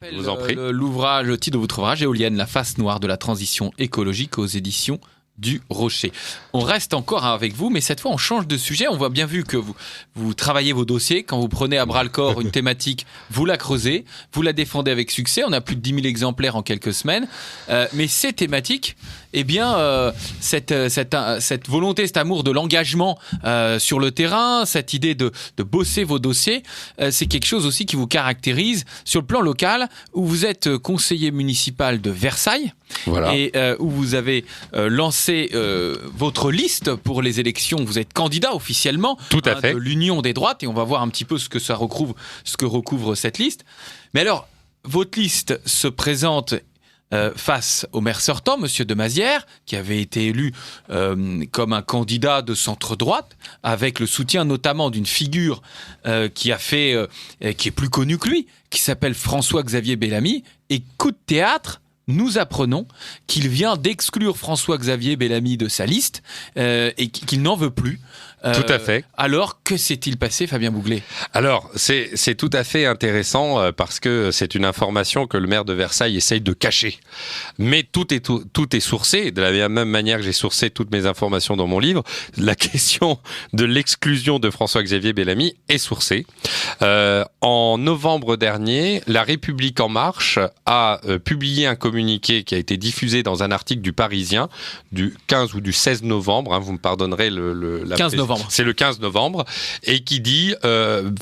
Je vous en prie. Le titre de votre ouvrage, Éolienne, la face noire de la transition écologique aux éditions du Rocher. On reste encore avec vous, mais cette fois on change de sujet. On voit bien vu que vous travaillez vos dossiers. Quand vous prenez à bras le corps une thématique, vous la creusez, vous la défendez avec succès. On a plus de 10 000 exemplaires en quelques semaines. Mais ces thématiques, eh bien, cette volonté, cet amour de l'engagement sur le terrain, cette idée de bosser vos dossiers, c'est quelque chose aussi qui vous caractérise sur le plan local, où vous êtes conseiller municipal de Versailles. Voilà. Et où vous avez lancé votre liste pour les élections. Vous êtes candidat officiellement de l'Union des droites, et on va voir un petit peu ce que recouvre cette liste. Mais alors, votre liste se présente face au maire sortant, Monsieur de Mazières, qui avait été élu comme un candidat de centre-droite, avec le soutien notamment d'une figure qui est plus connue que lui, qui s'appelle François-Xavier Bellamy. Et coup de théâtre, nous apprenons qu'il vient d'exclure François-Xavier Bellamy de sa liste et qu'il n'en veut plus. Tout à fait. Alors, que s'est-il passé, Fabien Bouglet ? Alors, c'est tout à fait intéressant parce que c'est une information que le maire de Versailles essaye de cacher. Mais tout est sourcé. De la même manière que j'ai sourcé toutes mes informations dans mon livre, la question de l'exclusion de François-Xavier Bellamy est sourcée. En novembre dernier, La République En Marche a publié un communiqué qui a été diffusé dans un article du Parisien du 15 ou du 16 novembre. Vous me pardonnerez la 15 novembre. C'est le 15 novembre, et qui dit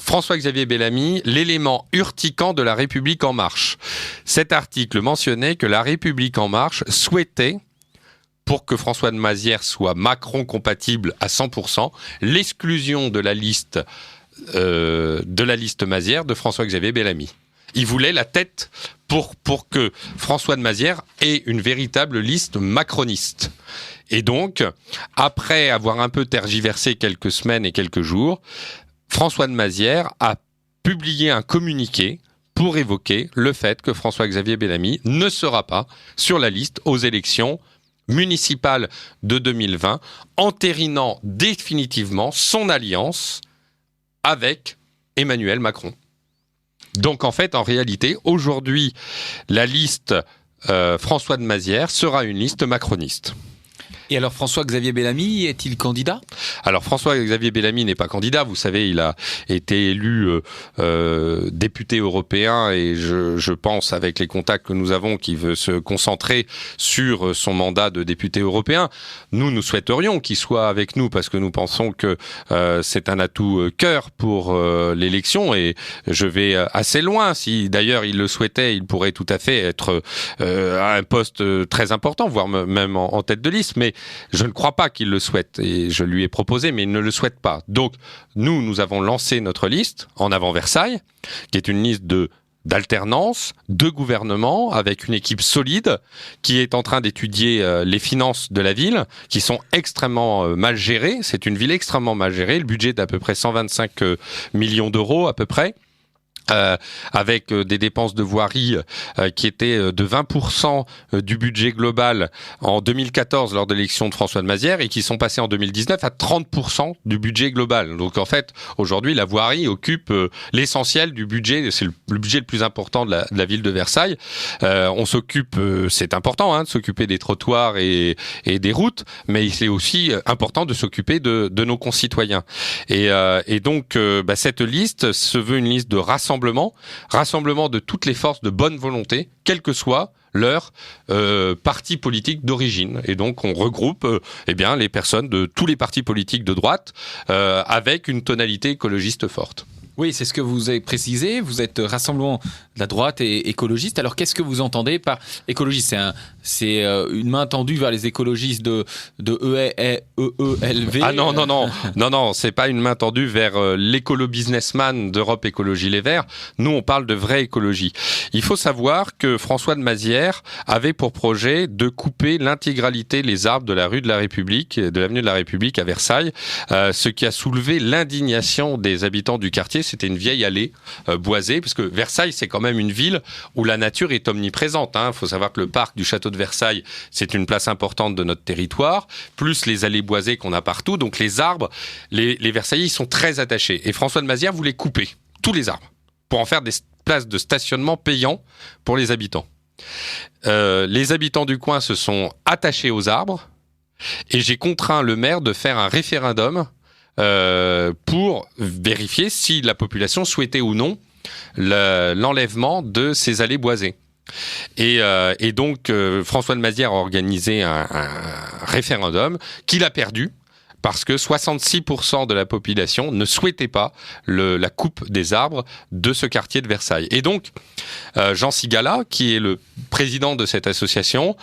François-Xavier Bellamy, l'élément urticant de La République En Marche. Cet article mentionnait que La République En Marche souhaitait, pour que François de Mazières soit Macron compatible à 100%, l'exclusion de la liste Mazières de François-Xavier Bellamy. Il voulait la tête pour que François de Mazières ait une véritable liste macroniste. Et donc, après avoir un peu tergiversé quelques semaines et quelques jours, François de Mazières a publié un communiqué pour évoquer le fait que François-Xavier Bellamy ne sera pas sur la liste aux élections municipales de 2020, entérinant définitivement son alliance avec Emmanuel Macron. Donc en fait, en réalité, aujourd'hui, la liste François de Mazières sera une liste macroniste. Et alors François-Xavier Bellamy est-il candidat ? Alors François-Xavier Bellamy n'est pas candidat. Vous savez, il a été élu député européen, et je pense, avec les contacts que nous avons, qu'il veut se concentrer sur son mandat de député européen. Nous souhaiterions qu'il soit avec nous parce que nous pensons que c'est un atout cœur pour l'élection, et je vais assez loin. Si d'ailleurs il le souhaitait, il pourrait tout à fait être à un poste très important, voire même en tête de liste. Mais je ne crois pas qu'il le souhaite, et je lui ai proposé, mais il ne le souhaite pas. Donc, nous avons lancé notre liste En Avant Versailles, qui est une liste d'alternance, de gouvernement, avec une équipe solide qui est en train d'étudier les finances de la ville, qui sont extrêmement mal gérées. C'est une ville extrêmement mal gérée. Le budget d'à peu près 125 millions d'euros à peu près. Avec des dépenses de voirie qui étaient de 20% du budget global en 2014 lors de l'élection de François de Mazières, et qui sont passés en 2019 à 30% du budget global. Donc en fait, aujourd'hui, la voirie occupe l'essentiel du budget. C'est le budget le plus important de la ville de Versailles. On s'occupe, c'est important de s'occuper des trottoirs et des routes, mais c'est aussi important de s'occuper de nos concitoyens. Et donc cette liste se veut une liste de rassemblement de toutes les forces de bonne volonté, quel que soit leur parti politique d'origine. Et donc on regroupe les personnes de tous les partis politiques de droite avec une tonalité écologiste forte. Oui, c'est ce que vous avez précisé. Vous êtes Rassemblement de la droite et écologiste. Alors, qu'est-ce que vous entendez par écologiste ? C'est une main tendue vers les écologistes de EELV. Ah non, c'est pas une main tendue vers l'écolo-businessman d'Europe Écologie Les Verts. Nous, on parle de vraie écologie. Il faut savoir que François de Mazières avait pour projet de couper l'intégralité des arbres de la rue de la République, de l'avenue de la République à Versailles, ce qui a soulevé l'indignation des habitants du quartier. C'était une vieille allée boisée, parce que Versailles, c'est quand même une ville où la nature est omniprésente. Il faut savoir que le parc du château de Versailles, c'est une place importante de notre territoire, plus les allées boisées qu'on a partout. Donc les arbres, les Versaillais, ils sont très attachés. Et François de Mazières voulait couper tous les arbres pour en faire des places de stationnement payants pour les habitants. Les habitants du coin se sont attachés aux arbres et j'ai contraint le maire de faire un référendum pour vérifier si la population souhaitait ou non l'enlèvement de ces allées boisées. Et donc François de Mazières a organisé un référendum qu'il a perdu parce que 66% de la population ne souhaitait pas la coupe des arbres de ce quartier de Versailles. Et donc Jean Cigala, qui est le président de cette association,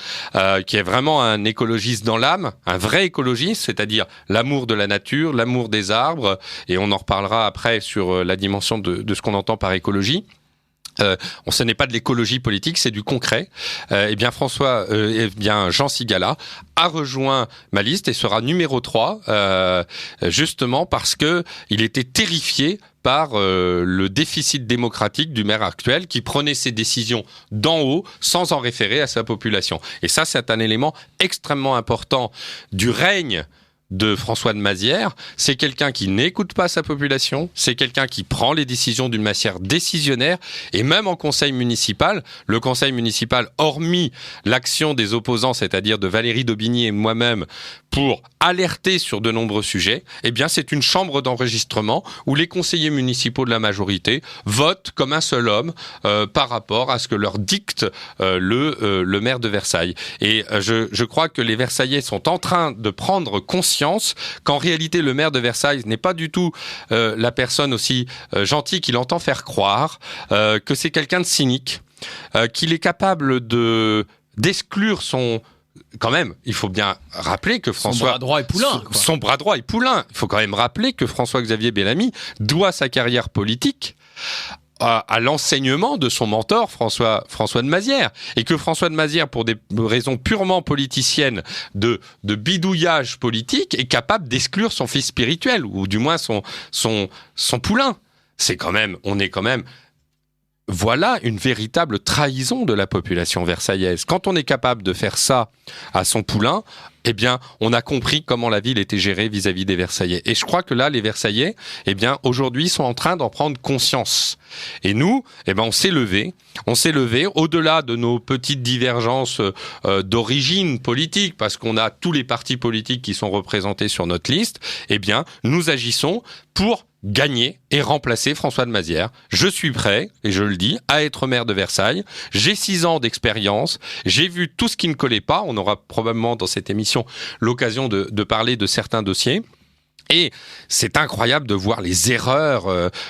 qui est vraiment un écologiste dans l'âme, un vrai écologiste, c'est-à-dire l'amour de la nature, l'amour des arbres, et on en reparlera après sur la dimension de ce qu'on entend par écologie. Ce n'est pas de l'écologie politique, c'est du concret. Jean Cigala a rejoint ma liste et sera numéro 3, justement parce que il était terrifié par le déficit démocratique du maire actuel qui prenait ses décisions d'en haut sans en référer à sa population. Et ça, c'est un élément extrêmement important du règne de François de Mazières. C'est quelqu'un qui n'écoute pas sa population, c'est quelqu'un qui prend les décisions d'une manière décisionnaire, et même en conseil municipal, le conseil municipal, hormis l'action des opposants, c'est-à-dire de Valérie Daubigny et moi-même, pour alerter sur de nombreux sujets, eh bien c'est une chambre d'enregistrement où les conseillers municipaux de la majorité votent comme un seul homme par rapport à ce que leur dicte le maire de Versailles. Et je crois que les Versaillais sont en train de prendre conscience qu'en réalité le maire de Versailles n'est pas du tout la personne aussi gentille qu'il entend faire croire, que c'est quelqu'un de cynique, qu'il est capable d'exclure son... Quand même, il faut bien rappeler que François... Son bras droit et poulain. Son bras droit et poulain. Il faut quand même rappeler que François-Xavier Bellamy doit sa carrière politique à l'enseignement de son mentor François de Mazières, et que François de Mazières, pour des raisons purement politiciennes de bidouillage politique, est capable d'exclure son fils spirituel, ou du moins son poulain. On est quand même... Voilà une véritable trahison de la population versaillaise. Quand on est capable de faire ça à son poulain, eh bien, on a compris comment la ville était gérée vis-à-vis des Versaillais. Et je crois que là, les Versaillais, eh bien, aujourd'hui, sont en train d'en prendre conscience. Et nous, eh ben, on s'est levé au-delà de nos petites divergences d'origine politique, parce qu'on a tous les partis politiques qui sont représentés sur notre liste. Eh bien, nous agissons pour gagner et remplacer François de Mazières. Je suis prêt, et je le dis, à être maire de Versailles. J'ai 6 ans d'expérience. J'ai vu tout ce qui ne collait pas. On aura probablement dans cette émission l'occasion de parler de certains dossiers. Et c'est incroyable de voir les erreurs,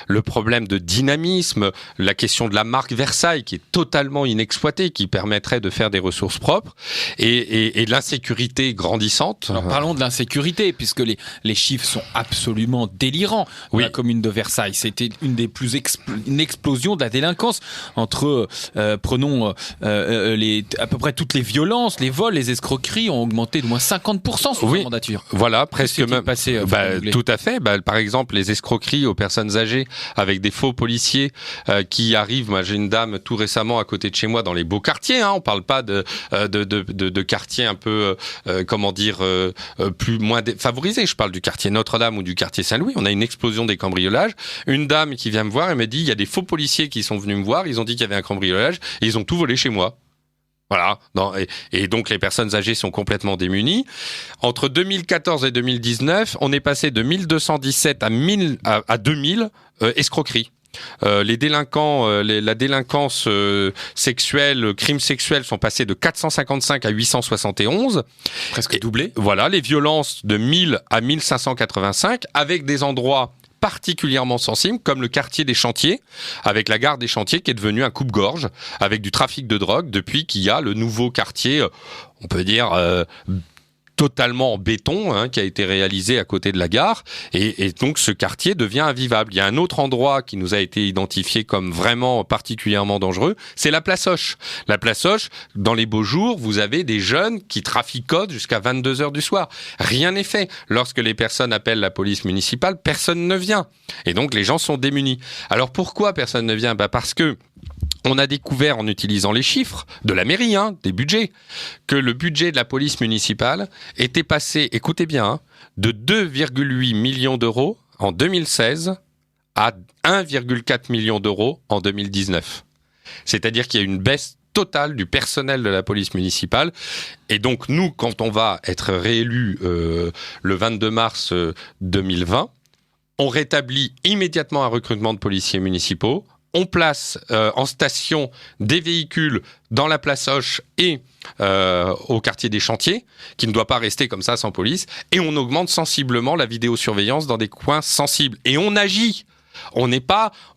le problème de dynamisme, la question de la marque Versailles qui est totalement inexploitée, qui permettrait de faire des ressources propres, et de l'insécurité grandissante. Alors parlons de l'insécurité, puisque les chiffres sont absolument délirants. Oui. La commune de Versailles, c'était une des plus une explosion de la délinquance entre, prenons à peu près toutes les violences, les vols, les escroqueries ont augmenté de moins 50% sous la mandature. Voilà, presque même. Passé, tout à fait. Par exemple, les escroqueries aux personnes âgées avec des faux policiers qui arrivent. Moi, j'ai une dame tout récemment à côté de chez moi dans les beaux quartiers. Hein, on parle pas de quartiers un peu moins favorisés. Je parle du quartier Notre-Dame ou du quartier Saint-Louis. On a une explosion des cambriolages. Une dame qui vient me voir et me dit il y a des faux policiers qui sont venus me voir. Ils ont dit qu'il y avait un cambriolage et ils ont tout volé chez moi. Voilà. Et donc les personnes âgées sont complètement démunies. Entre 2014 et 2019, on est passé de 1217 à 2000 escroqueries. Les délinquants, la délinquance sexuelle, crimes sexuels sont passés de 455 à 871. Presque doublé. Voilà, les violences de 1000 à 1585, avec des endroits particulièrement sensibles, comme le quartier des Chantiers, avec la gare des Chantiers qui est devenue un coupe-gorge, avec du trafic de drogue, depuis qu'il y a le nouveau quartier, on peut dire... totalement en béton, hein, qui a été réalisé à côté de la gare, et donc ce quartier devient invivable. Il y a un autre endroit qui nous a été identifié comme vraiment particulièrement dangereux, c'est la place Hoche. La place Hoche, dans les beaux jours, vous avez des jeunes qui traficotent jusqu'à 22h du soir. Rien n'est fait. Lorsque les personnes appellent la police municipale, personne ne vient. Et donc les gens sont démunis. Alors pourquoi personne ne vient ? Parce que on a découvert, en utilisant les chiffres de la mairie, des budgets, que le budget de la police municipale était passé, écoutez bien, de 2,8 millions d'euros en 2016 à 1,4 million d'euros en 2019. C'est-à-dire qu'il y a une baisse totale du personnel de la police municipale. Et donc, nous, quand on va être réélus le 22 mars 2020, on rétablit immédiatement un recrutement de policiers municipaux. On place en station des véhicules dans la place Hoche et au quartier des Chantiers, qui ne doit pas rester comme ça sans police. Et on augmente sensiblement la vidéosurveillance dans des coins sensibles. Et on agit. On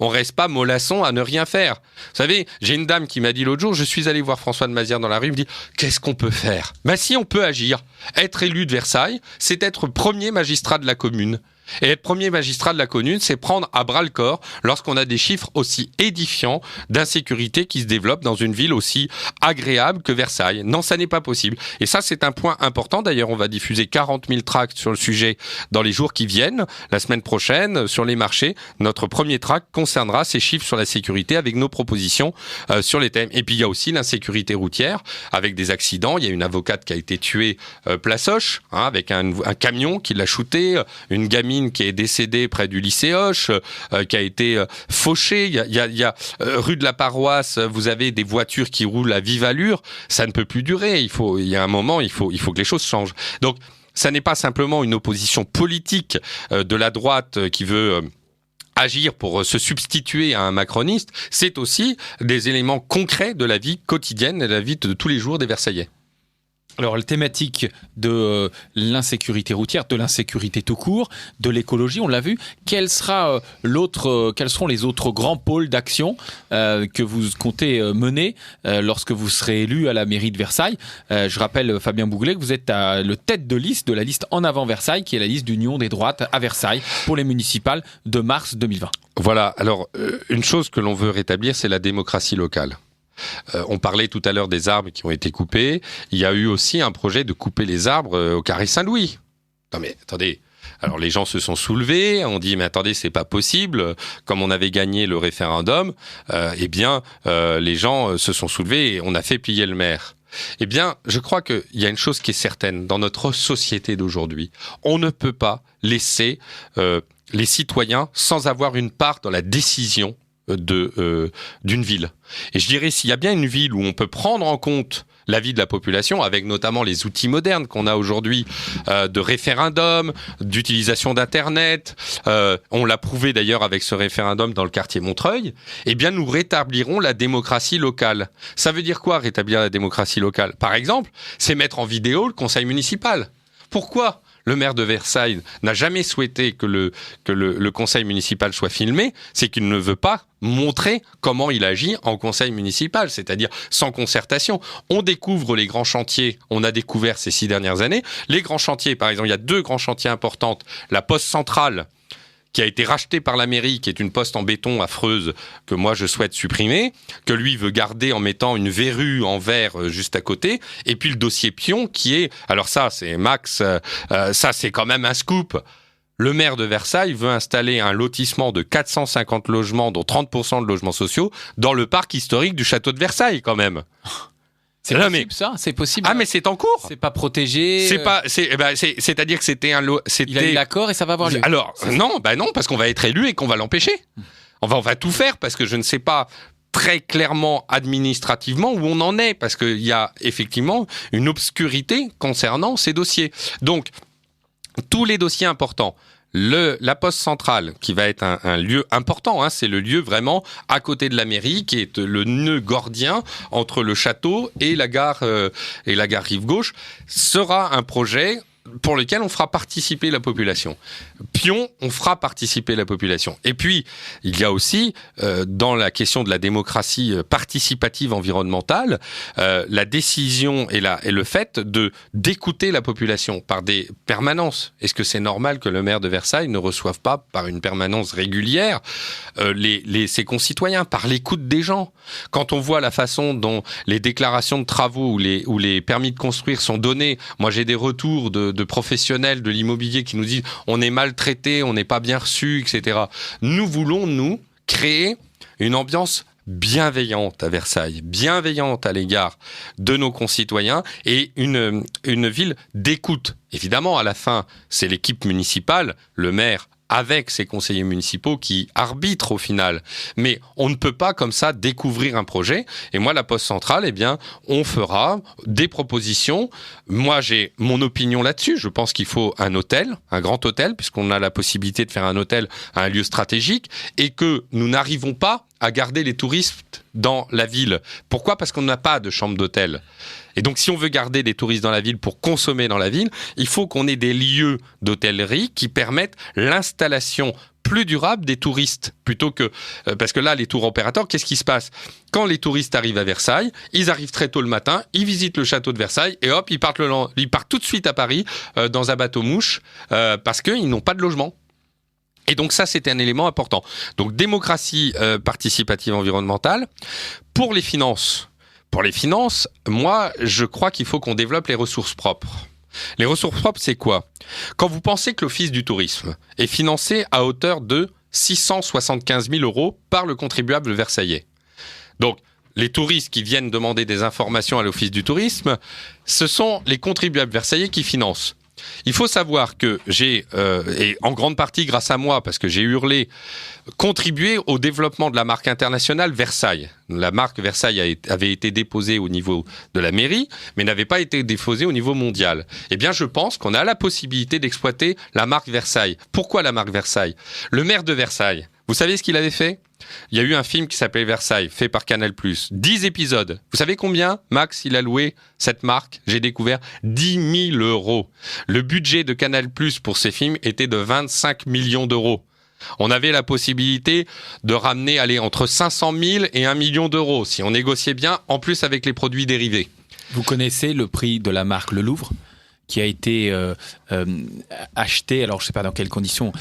reste pas mollasson à ne rien faire. Vous savez, j'ai une dame qui m'a dit l'autre jour, je suis allé voir François de Mazières dans la rue, il me dit, qu'est-ce qu'on peut faire ? Ben si, on peut agir. Être élu de Versailles, c'est être premier magistrat de la commune. Et être premier magistrat de la commune, c'est prendre à bras le corps lorsqu'on a des chiffres aussi édifiants d'insécurité qui se développent dans une ville aussi agréable que Versailles. Non, ça n'est pas possible. Et ça, c'est un point important. D'ailleurs, on va diffuser 40 000 tracts sur le sujet dans les jours qui viennent. La semaine prochaine, sur les marchés, notre premier tract concernera ces chiffres sur la sécurité avec nos propositions sur les thèmes. Et puis, il y a aussi l'insécurité routière avec des accidents. Il y a une avocate qui a été tuée place Hoche, avec un camion qui l'a shootée, une gamine qui est décédée près du lycée Hoche, qui a été fauchée. Il y a rue de la Paroisse, vous avez des voitures qui roulent à vive allure. Ça ne peut plus durer. Il y a un moment, il faut que les choses changent. Donc, ça n'est pas simplement une opposition politique de la droite qui veut agir pour se substituer à un macroniste. C'est aussi des éléments concrets de la vie quotidienne et de la vie de tous les jours des Versaillais. Alors, la thématique de l'insécurité routière, de l'insécurité tout court, de l'écologie, on l'a vu. Quels seront les autres grands pôles d'action que vous comptez mener lorsque vous serez élu à la mairie de Versailles ? Je rappelle, Fabien Bouglet, que vous êtes le tête de liste de la liste En Avant Versailles, qui est la liste d'Union des droites à Versailles pour les municipales de mars 2020. Voilà. Alors, une chose que l'on veut rétablir, c'est la démocratie locale. On parlait tout à l'heure des arbres qui ont été coupés. Il y a eu aussi un projet de couper les arbres au Carré Saint-Louis. Non mais attendez, alors les gens se sont soulevés, on dit mais attendez, c'est pas possible. Comme on avait gagné le référendum, les gens se sont soulevés et on a fait plier le maire. Eh bien, je crois qu'il y a une chose qui est certaine dans notre société d'aujourd'hui. On ne peut pas laisser les citoyens sans avoir une part dans la décision d'une ville. Et je dirais, s'il y a bien une ville où on peut prendre en compte la vie de la population, avec notamment les outils modernes qu'on a aujourd'hui, de référendum, d'utilisation d'Internet, on l'a prouvé d'ailleurs avec ce référendum dans le quartier Montreuil, eh bien nous rétablirons la démocratie locale. Ça veut dire quoi, rétablir la démocratie locale ? Par exemple, c'est mettre en vidéo le conseil municipal. Pourquoi ? Le maire de Versailles n'a jamais souhaité que le conseil municipal soit filmé, c'est qu'il ne veut pas montrer comment il agit en conseil municipal, c'est-à-dire sans concertation. On découvre les grands chantiers, on a découvert ces 6 dernières années, les grands chantiers, par exemple, il y a 2 grands chantiers importants, la poste centrale, qui a été rachetée par la mairie, qui est une poste en béton affreuse que moi je souhaite supprimer, que lui veut garder en mettant une verrue en verre juste à côté, et puis le dossier Pion qui est, alors ça c'est Max, ça c'est quand même un scoop. Le maire de Versailles veut installer un lotissement de 450 logements, dont 30% de logements sociaux, dans le parc historique du château de Versailles quand même. C'est possible, ça ? C'est possible. Ah, mais c'est en cours. C'est pas protégé. C'est-à-dire que c'était un lot. Il a eu l'accord et ça va avoir lieu. Alors, non, parce qu'on va être élu et qu'on va l'empêcher. On va tout faire parce que je ne sais pas très clairement administrativement où on en est, parce qu'il y a effectivement une obscurité concernant ces dossiers. Donc, tous les dossiers importants. La poste centrale, qui va être un lieu important, c'est le lieu vraiment à côté de la mairie, qui est le nœud gordien entre le château et la gare rive gauche, sera un projet pour lequel on fera participer la population. Pion, on fera participer la population. Et puis, il y a aussi, dans la question de la démocratie participative environnementale, la décision et le fait d'écouter la population par des permanences. Est-ce que c'est normal que le maire de Versailles ne reçoive pas, par une permanence régulière, ses concitoyens, par l'écoute des gens ? Quand on voit la façon dont les déclarations de travaux ou les permis de construire sont donnés, moi j'ai des retours de professionnels de l'immobilier qui nous disent on est maltraité, on n'est pas bien reçu, etc. Nous voulons, nous, créer une ambiance bienveillante à Versailles, bienveillante à l'égard de nos concitoyens et une ville d'écoute. Évidemment, à la fin, c'est l'équipe municipale, le maire avec ces conseillers municipaux qui arbitrent au final. Mais on ne peut pas comme ça découvrir un projet. Et moi, la Poste Centrale, eh bien, on fera des propositions. Moi, j'ai mon opinion là-dessus. Je pense qu'il faut un hôtel, un grand hôtel, puisqu'on a la possibilité de faire un hôtel à un lieu stratégique, et que nous n'arrivons pas à garder les touristes dans la ville. Pourquoi ? Parce qu'on n'a pas de chambre d'hôtel. Et donc, si on veut garder des touristes dans la ville pour consommer dans la ville, il faut qu'on ait des lieux d'hôtellerie qui permettent l'installation plus durable des touristes, plutôt que... parce que là, les tours opérateurs, qu'est-ce qui se passe ? Quand les touristes arrivent à Versailles, ils arrivent très tôt le matin, ils visitent le château de Versailles, et hop, ils partent tout de suite à Paris, dans un bateau-mouche, parce qu'ils n'ont pas de logement. Et donc ça, c'était un élément important. Donc démocratie participative environnementale. Pour les finances, moi, je crois qu'il faut qu'on développe les ressources propres. Les ressources propres, c'est quoi ? Quand vous pensez que l'Office du tourisme est financé à hauteur de 675 000 € par le contribuable versaillais. Donc, les touristes qui viennent demander des informations à l'Office du tourisme, ce sont les contribuables versaillais qui financent. Il faut savoir que j'ai, et en grande partie grâce à moi, parce que j'ai hurlé, contribué au développement de la marque internationale Versailles. La marque Versailles avait été déposée au niveau de la mairie, mais n'avait pas été déposée au niveau mondial. Eh bien, je pense qu'on a la possibilité d'exploiter la marque Versailles. Pourquoi la marque Versailles ? Le maire de Versailles, vous savez ce qu'il avait fait ? Il y a eu un film qui s'appelait Versailles, fait par Canal+. 10 épisodes. Vous savez combien, Max, il a loué cette marque ? J'ai découvert 10 000 €. Le budget de Canal+ pour ces films était de 25 millions d'euros. On avait la possibilité de ramener entre 500 000 et 1 million d'euros, si on négociait bien, en plus avec les produits dérivés. Vous connaissez le prix de la marque Le Louvre ? Qui a été acheté, alors je ne sais pas dans quelles conditions,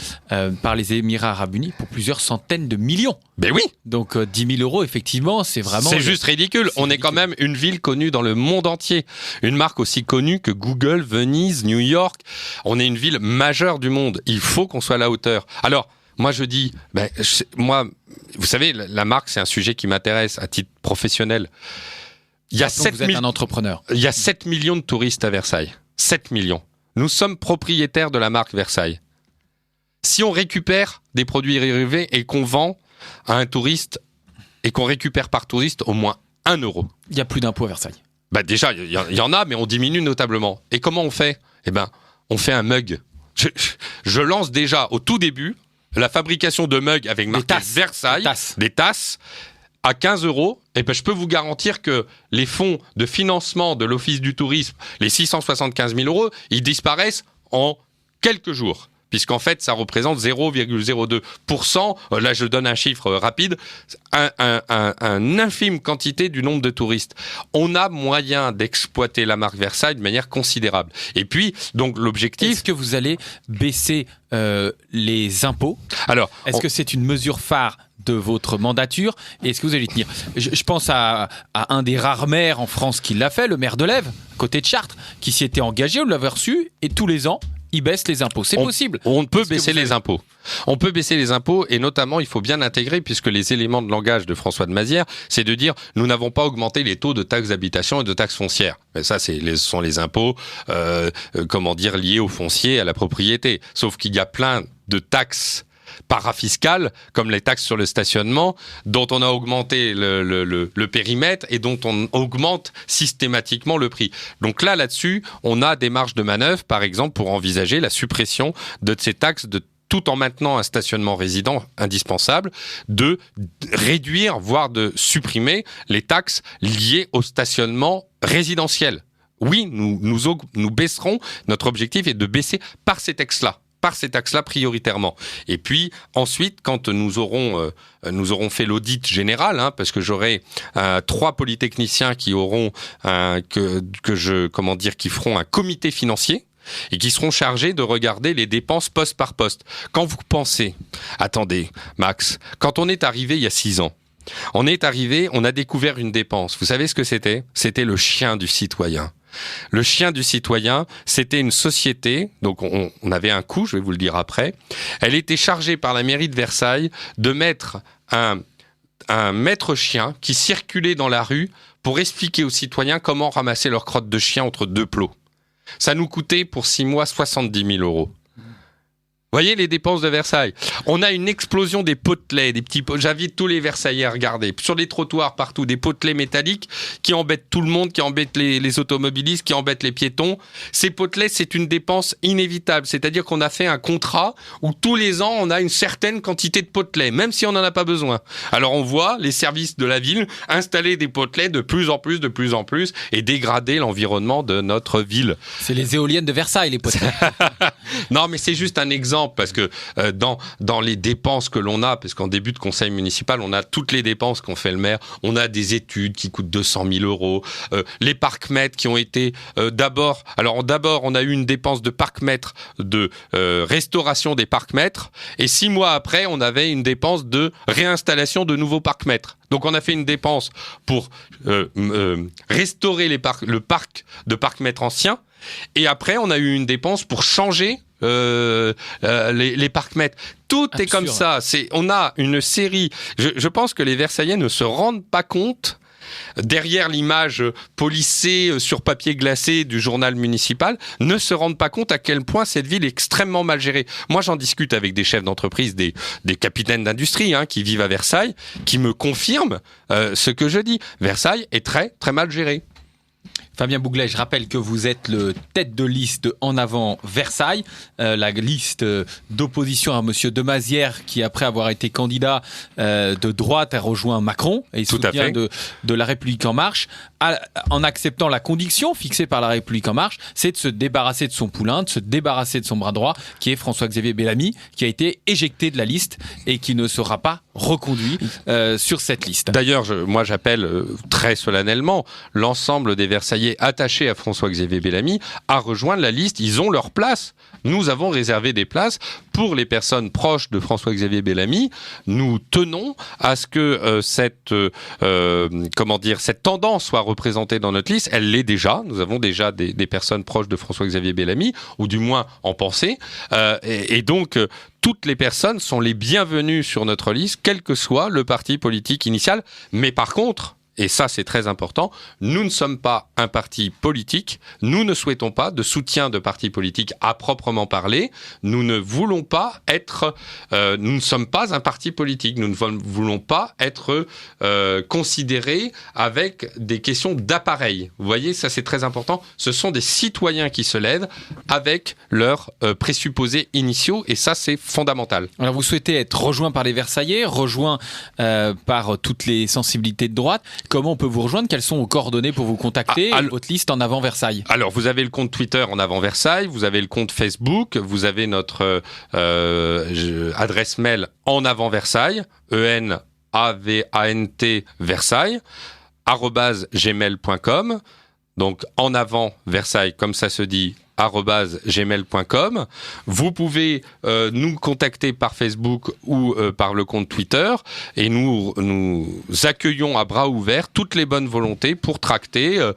par les Émirats Arabes Unis pour plusieurs centaines de millions. Ben oui. Donc 10 000 €, effectivement, c'est vraiment... C'est juste ridicule. On est quand même une ville connue dans le monde entier. Une marque aussi connue que Google, Venise, New York. On est une ville majeure du monde. Il faut qu'on soit à la hauteur. Alors, moi je dis, vous savez, la marque, c'est un sujet qui m'intéresse à titre professionnel. Vous êtes un entrepreneur. Il y a 7 millions de touristes à Versailles. 7 millions. Nous sommes propriétaires de la marque Versailles. Si on récupère des produits dérivés et qu'on vend à un touriste et qu'on récupère par touriste au moins 1 €. Il n'y a plus d'impôts à Versailles. Déjà, il y en a, mais on diminue notablement. Et comment on fait ? On fait un mug. Je lance déjà au tout début la fabrication de mugs avec marqué Versailles, des tasses. À 15 €, je peux vous garantir que les fonds de financement de l'Office du tourisme, les 675 000 €, ils disparaissent en quelques jours. Puisqu'en fait, ça représente 0,02%. Là, je donne un chiffre rapide. Un infime quantité du nombre de touristes. On a moyen d'exploiter la marque Versailles de manière considérable. Et puis, donc, l'objectif... Est-ce que vous allez baisser les impôts ? Alors, est-ce que c'est une mesure phare de votre mandature et est-ce que vous allez tenir ? Je pense à un des rares maires en France qui l'a fait, le maire de Lèves, côté de Chartres, qui s'y était engagé, on l'avait reçu et tous les ans, il baisse les impôts. C'est possible. On peut baisser les impôts. On peut baisser les impôts et notamment, il faut bien intégrer, puisque les éléments de langage de François de Mazières, c'est de dire nous n'avons pas augmenté les taux de taxes d'habitation et de taxes foncières. Mais ça, ce sont les impôts, liés au foncier, à la propriété. Sauf qu'il y a plein de taxes parafiscales, comme les taxes sur le stationnement, dont on a augmenté le périmètre et dont on augmente systématiquement le prix. Donc là-dessus, on a des marges de manœuvre, par exemple, pour envisager la suppression de ces taxes tout en maintenant un stationnement résident indispensable, de réduire, voire de supprimer les taxes liées au stationnement résidentiel. Oui, nous baisserons, notre objectif est de baisser par ces taxes-là prioritairement. Et puis ensuite, quand nous aurons fait l'audit général, parce que j'aurai 3 polytechniciens qui auront qui feront un comité financier et qui seront chargés de regarder les dépenses poste par poste. Quand vous pensez, attendez, Max, quand on est arrivé il y a 6 ans, on a découvert une dépense. Vous savez ce que c'était ? C'était le chien du citoyen. Le chien du citoyen, c'était une société, donc on avait un coût, je vais vous le dire après. Elle était chargée par la mairie de Versailles de mettre un maître chien qui circulait dans la rue pour expliquer aux citoyens comment ramasser leur crotte de chien entre 2 plots. Ça nous coûtait pour 6 mois 70 000 €. voyez les dépenses de Versailles. On a une explosion des potelets, j'invite tous les Versaillais à regarder. Sur les trottoirs partout, des potelets métalliques qui embêtent tout le monde, qui embêtent les automobilistes, qui embêtent les piétons. Ces potelets, c'est une dépense inévitable. C'est-à-dire qu'on a fait un contrat où tous les ans, on a une certaine quantité de potelets, même si on n'en a pas besoin. Alors on voit les services de la ville installer des potelets de plus en plus et dégrader l'environnement de notre ville. C'est les éoliennes de Versailles, les potelets. Non, mais c'est juste un exemple parce que dans les dépenses que l'on a, parce qu'en début de conseil municipal, on a toutes les dépenses qu'ont fait le maire. On a des études qui coûtent 200 000 euros. Les parcs-mètres qui ont été d'abord, on a eu une dépense de parcs-mètres, de restauration des parcs-mètres. Et 6 mois après, on avait une dépense de réinstallation de nouveaux parcs-mètres. Donc on a fait une dépense pour restaurer le parc de parcs-mètres anciens. Et après, on a eu une dépense pour changer les parcs-mètres. Tout est comme ça. On a une série. Je pense que les Versaillais ne se rendent pas compte, derrière l'image policée sur papier glacé du journal municipal, ne se rendent pas compte à quel point cette ville est extrêmement mal gérée. Moi, j'en discute avec des chefs d'entreprise, des capitaines d'industrie qui vivent à Versailles, qui me confirment ce que je dis. Versailles est très, très mal gérée. Fabien Bouglet, je rappelle que vous êtes le tête de liste En Avant Versailles, la liste d'opposition à Monsieur Demazière qui, après avoir été candidat de droite, a rejoint Macron et soutien de La République En Marche, en acceptant la condition fixée par La République En Marche, c'est de se débarrasser de son poulain, de se débarrasser de son bras droit, qui est François-Xavier Bellamy, qui a été éjecté de la liste et qui ne sera pas reconduit sur cette liste. D'ailleurs, moi j'appelle très solennellement l'ensemble des Versaillais attachés à François-Xavier Bellamy à rejoindre la liste. Ils ont leur place. Nous avons réservé des places pour les personnes proches de François-Xavier Bellamy. Nous tenons à ce que cette tendance soit représentée dans notre liste. Elle l'est déjà. Nous avons déjà des personnes proches de François-Xavier Bellamy, ou du moins en pensée. Et donc, toutes les personnes sont les bienvenues sur notre liste, quel que soit le parti politique initial. Mais par contre, et ça c'est très important, nous ne sommes pas un parti politique, nous ne souhaitons pas de soutien de parti politique à proprement parler, nous ne voulons pas être, nous ne sommes pas un parti politique, nous ne voulons pas être considérés avec des questions d'appareil. Vous voyez, ça c'est très important, ce sont des citoyens qui se lèvent avec leurs présupposés initiaux et ça c'est fondamental. Alors vous souhaitez être rejoint par les Versaillais, rejoint par toutes les sensibilités de droite. Comment on peut vous rejoindre? Quelles sont vos coordonnées pour vous contacter? Votre liste En Avant Versailles. Alors, vous avez le compte Twitter En Avant Versailles, vous avez le compte Facebook, vous avez notre adresse mail En Avant Versailles, ENAVANT Versailles, @gmail.com. Donc, En Avant Versailles, comme ça se dit, @gmail.com. Vous pouvez nous contacter par Facebook ou par le compte Twitter et nous accueillons à bras ouverts toutes les bonnes volontés pour tracter,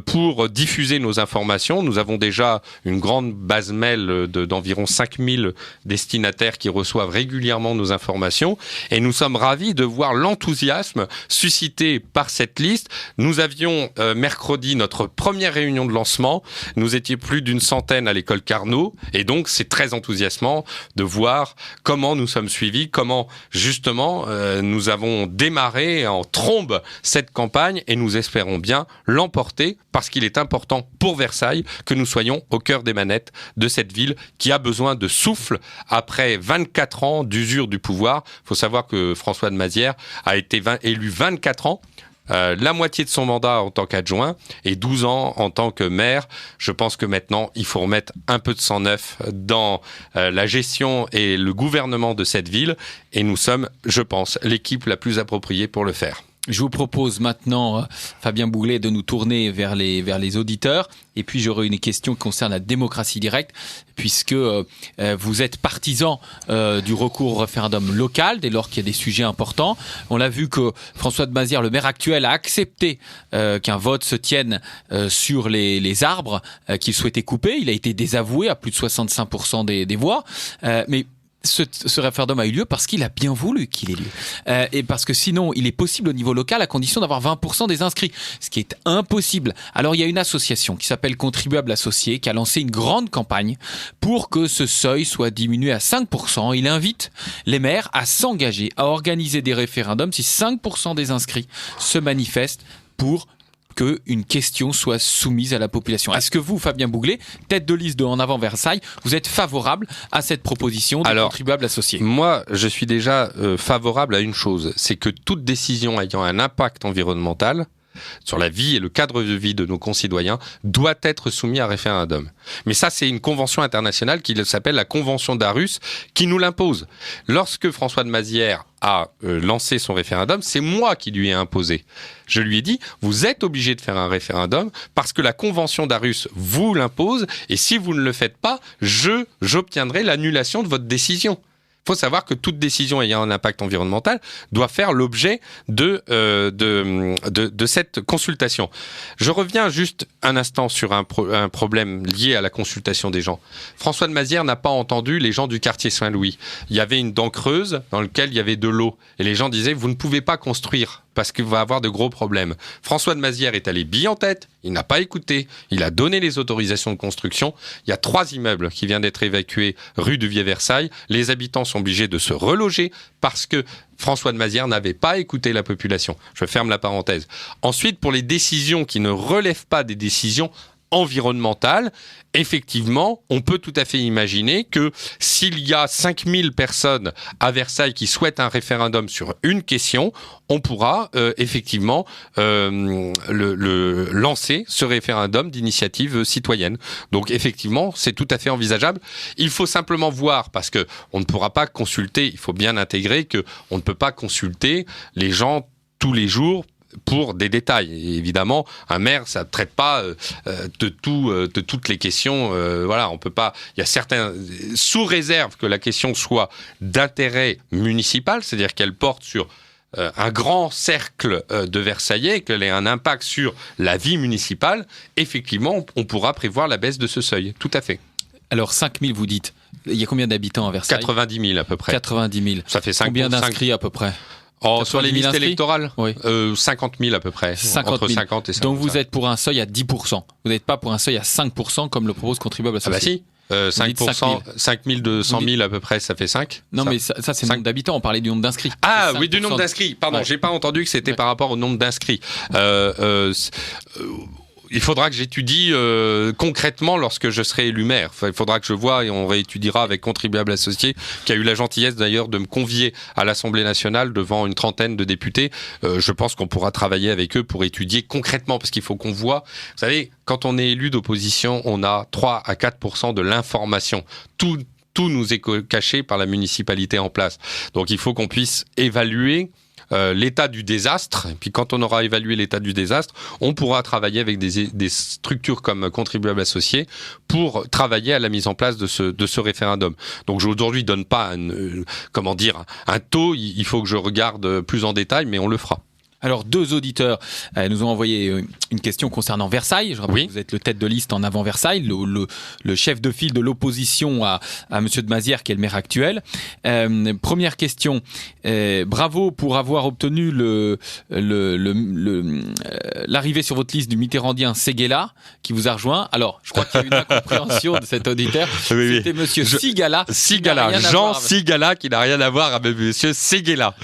pour diffuser nos informations. Nous avons déjà une grande base mail d'environ 5000 destinataires qui reçoivent régulièrement nos informations et nous sommes ravis de voir l'enthousiasme suscité par cette liste. Nous avions mercredi notre première réunion de lancement. Nous étions plus d'une centaine à l'école Carnot et donc c'est très enthousiasmant de voir comment nous sommes suivis, comment justement nous avons démarré en trombe cette campagne et nous espérons bien l'emporter parce qu'il est important pour Versailles que nous soyons au cœur des manettes de cette ville qui a besoin de souffle après 24 ans d'usure du pouvoir. Il faut savoir que François Demazière a été élu 24 ans. La moitié de son mandat en tant qu'adjoint et 12 ans en tant que maire. Je pense que maintenant, il faut remettre un peu de sang neuf dans la gestion et le gouvernement de cette ville. Et nous sommes, je pense, l'équipe la plus appropriée pour le faire. Je vous propose maintenant, Fabien Bouglet, de nous tourner vers les auditeurs. Et puis, j'aurai une question qui concerne la démocratie directe, puisque vous êtes partisan du recours au référendum local, dès lors qu'il y a des sujets importants. On l'a vu que François Demazière, le maire actuel, a accepté qu'un vote se tienne sur les arbres qu'il souhaitait couper. Il a été désavoué à plus de 65% des voix. Mais ce référendum a eu lieu parce qu'il a bien voulu qu'il ait lieu. Et parce que sinon, il est possible au niveau local à condition d'avoir 20% des inscrits, ce qui est impossible. Alors, il y a une association qui s'appelle Contribuables Associés qui a lancé une grande campagne pour que ce seuil soit diminué à 5%. Il invite les maires à s'engager, à organiser des référendums si 5% des inscrits se manifestent pour qu'une question soit soumise à la population. Est-ce que vous, Fabien Bouglet, tête de liste de En Avant Versailles, vous êtes favorable à cette proposition des contribuables associés ? Moi, je suis déjà favorable à une chose, c'est que toute décision ayant un impact environnemental sur la vie et le cadre de vie de nos concitoyens doit être soumis à référendum. Mais ça, c'est une convention internationale qui s'appelle la Convention d'Aarhus qui nous l'impose. Lorsque François de Mazières a lancé son référendum, c'est moi qui lui ai imposé. Je lui ai dit, vous êtes obligé de faire un référendum parce que la Convention d'Aarhus vous l'impose et si vous ne le faites pas, j'obtiendrai l'annulation de votre décision. Il faut savoir que toute décision ayant un impact environnemental doit faire l'objet de cette consultation. Je reviens juste un instant sur un problème lié à la consultation des gens. François de Mazières n'a pas entendu les gens du quartier Saint-Louis. Il y avait une dent creuse dans laquelle il y avait de l'eau. Et les gens disaient, vous ne pouvez pas construire parce qu'il va avoir de gros problèmes. François de Mazières est allé bille en tête, il n'a pas écouté, il a donné les autorisations de construction. Il y a 3 immeubles qui viennent d'être évacués rue de Vieux-Versailles. Les habitants sont obligés de se reloger parce que François de Mazières n'avait pas écouté la population. Je ferme la parenthèse. Ensuite, pour les décisions qui ne relèvent pas des décisions environnementale, effectivement, on peut tout à fait imaginer que s'il y a 5000 personnes à Versailles qui souhaitent un référendum sur une question, on pourra effectivement lancer ce référendum d'initiative citoyenne. Donc effectivement, c'est tout à fait envisageable. Il faut simplement voir, parce que on ne pourra pas consulter, il faut bien intégrer que on ne peut pas consulter les gens tous les jours pour des détails. Et évidemment, un maire, ça ne traite pas de toutes les questions. Voilà, on peut pas. Il y a certains, sous réserve que la question soit d'intérêt municipal, c'est-à-dire qu'elle porte sur un grand cercle de Versaillais, qu'elle ait un impact sur la vie municipale, effectivement, on pourra prévoir la baisse de ce seuil. Tout à fait. Alors, 5000, vous dites. Il y a combien d'habitants à Versailles ? 90 000 à peu près. 90 000. Ça fait 5 Combien d'inscrits à peu près ? Sur les listes électorales, oui. 50 000 à peu près. 50 000. Entre 50 et 50. Donc vous êtes pour un seuil à 10%. Vous n'êtes pas pour un seuil à 5% comme le propose Contribuables Associés. Ah bah si. 5%, 5 200 000 à peu près, ça fait 5. Non, mais ça c'est le nombre d'habitants, on parlait du nombre d'inscrits. Ah oui, du nombre d'inscrits. Pardon, j'ai pas entendu que c'était par rapport au nombre d'inscrits. Il faudra que j'étudie concrètement lorsque je serai élu maire. Enfin, il faudra que je voie et on réétudiera avec Contribuables Associés, qui a eu la gentillesse d'ailleurs de me convier à l'Assemblée nationale devant une trentaine de députés. Je pense qu'on pourra travailler avec eux pour étudier concrètement, parce qu'il faut qu'on voit. Vous savez, quand on est élu d'opposition, on a 3 à 4% de l'information. Tout nous est caché par la municipalité en place. Donc il faut qu'on puisse évaluer l'état du désastre. Et puis quand on aura évalué l'état du désastre, on pourra travailler avec des structures comme Contribuables Associés pour travailler à la mise en place de ce référendum. Donc aujourd'hui, je ne donne pas un taux. Il faut que je regarde plus en détail, mais on le fera. Alors, 2 auditeurs nous ont envoyé une question concernant Versailles. Je rappelle que vous êtes le tête de liste En Avant Versailles, le chef de file de l'opposition à Monsieur de Mazières, qui est le maire actuel. Première question. Bravo pour avoir obtenu l'arrivée sur votre liste du Mitterrandien Séguéla, qui vous a rejoint. Alors, je crois qu'il y a une incompréhension de cet auditeur. Oui. C'était Monsieur Sigala. Jean Sigala, qui n'a rien à voir avec Monsieur Séguéla,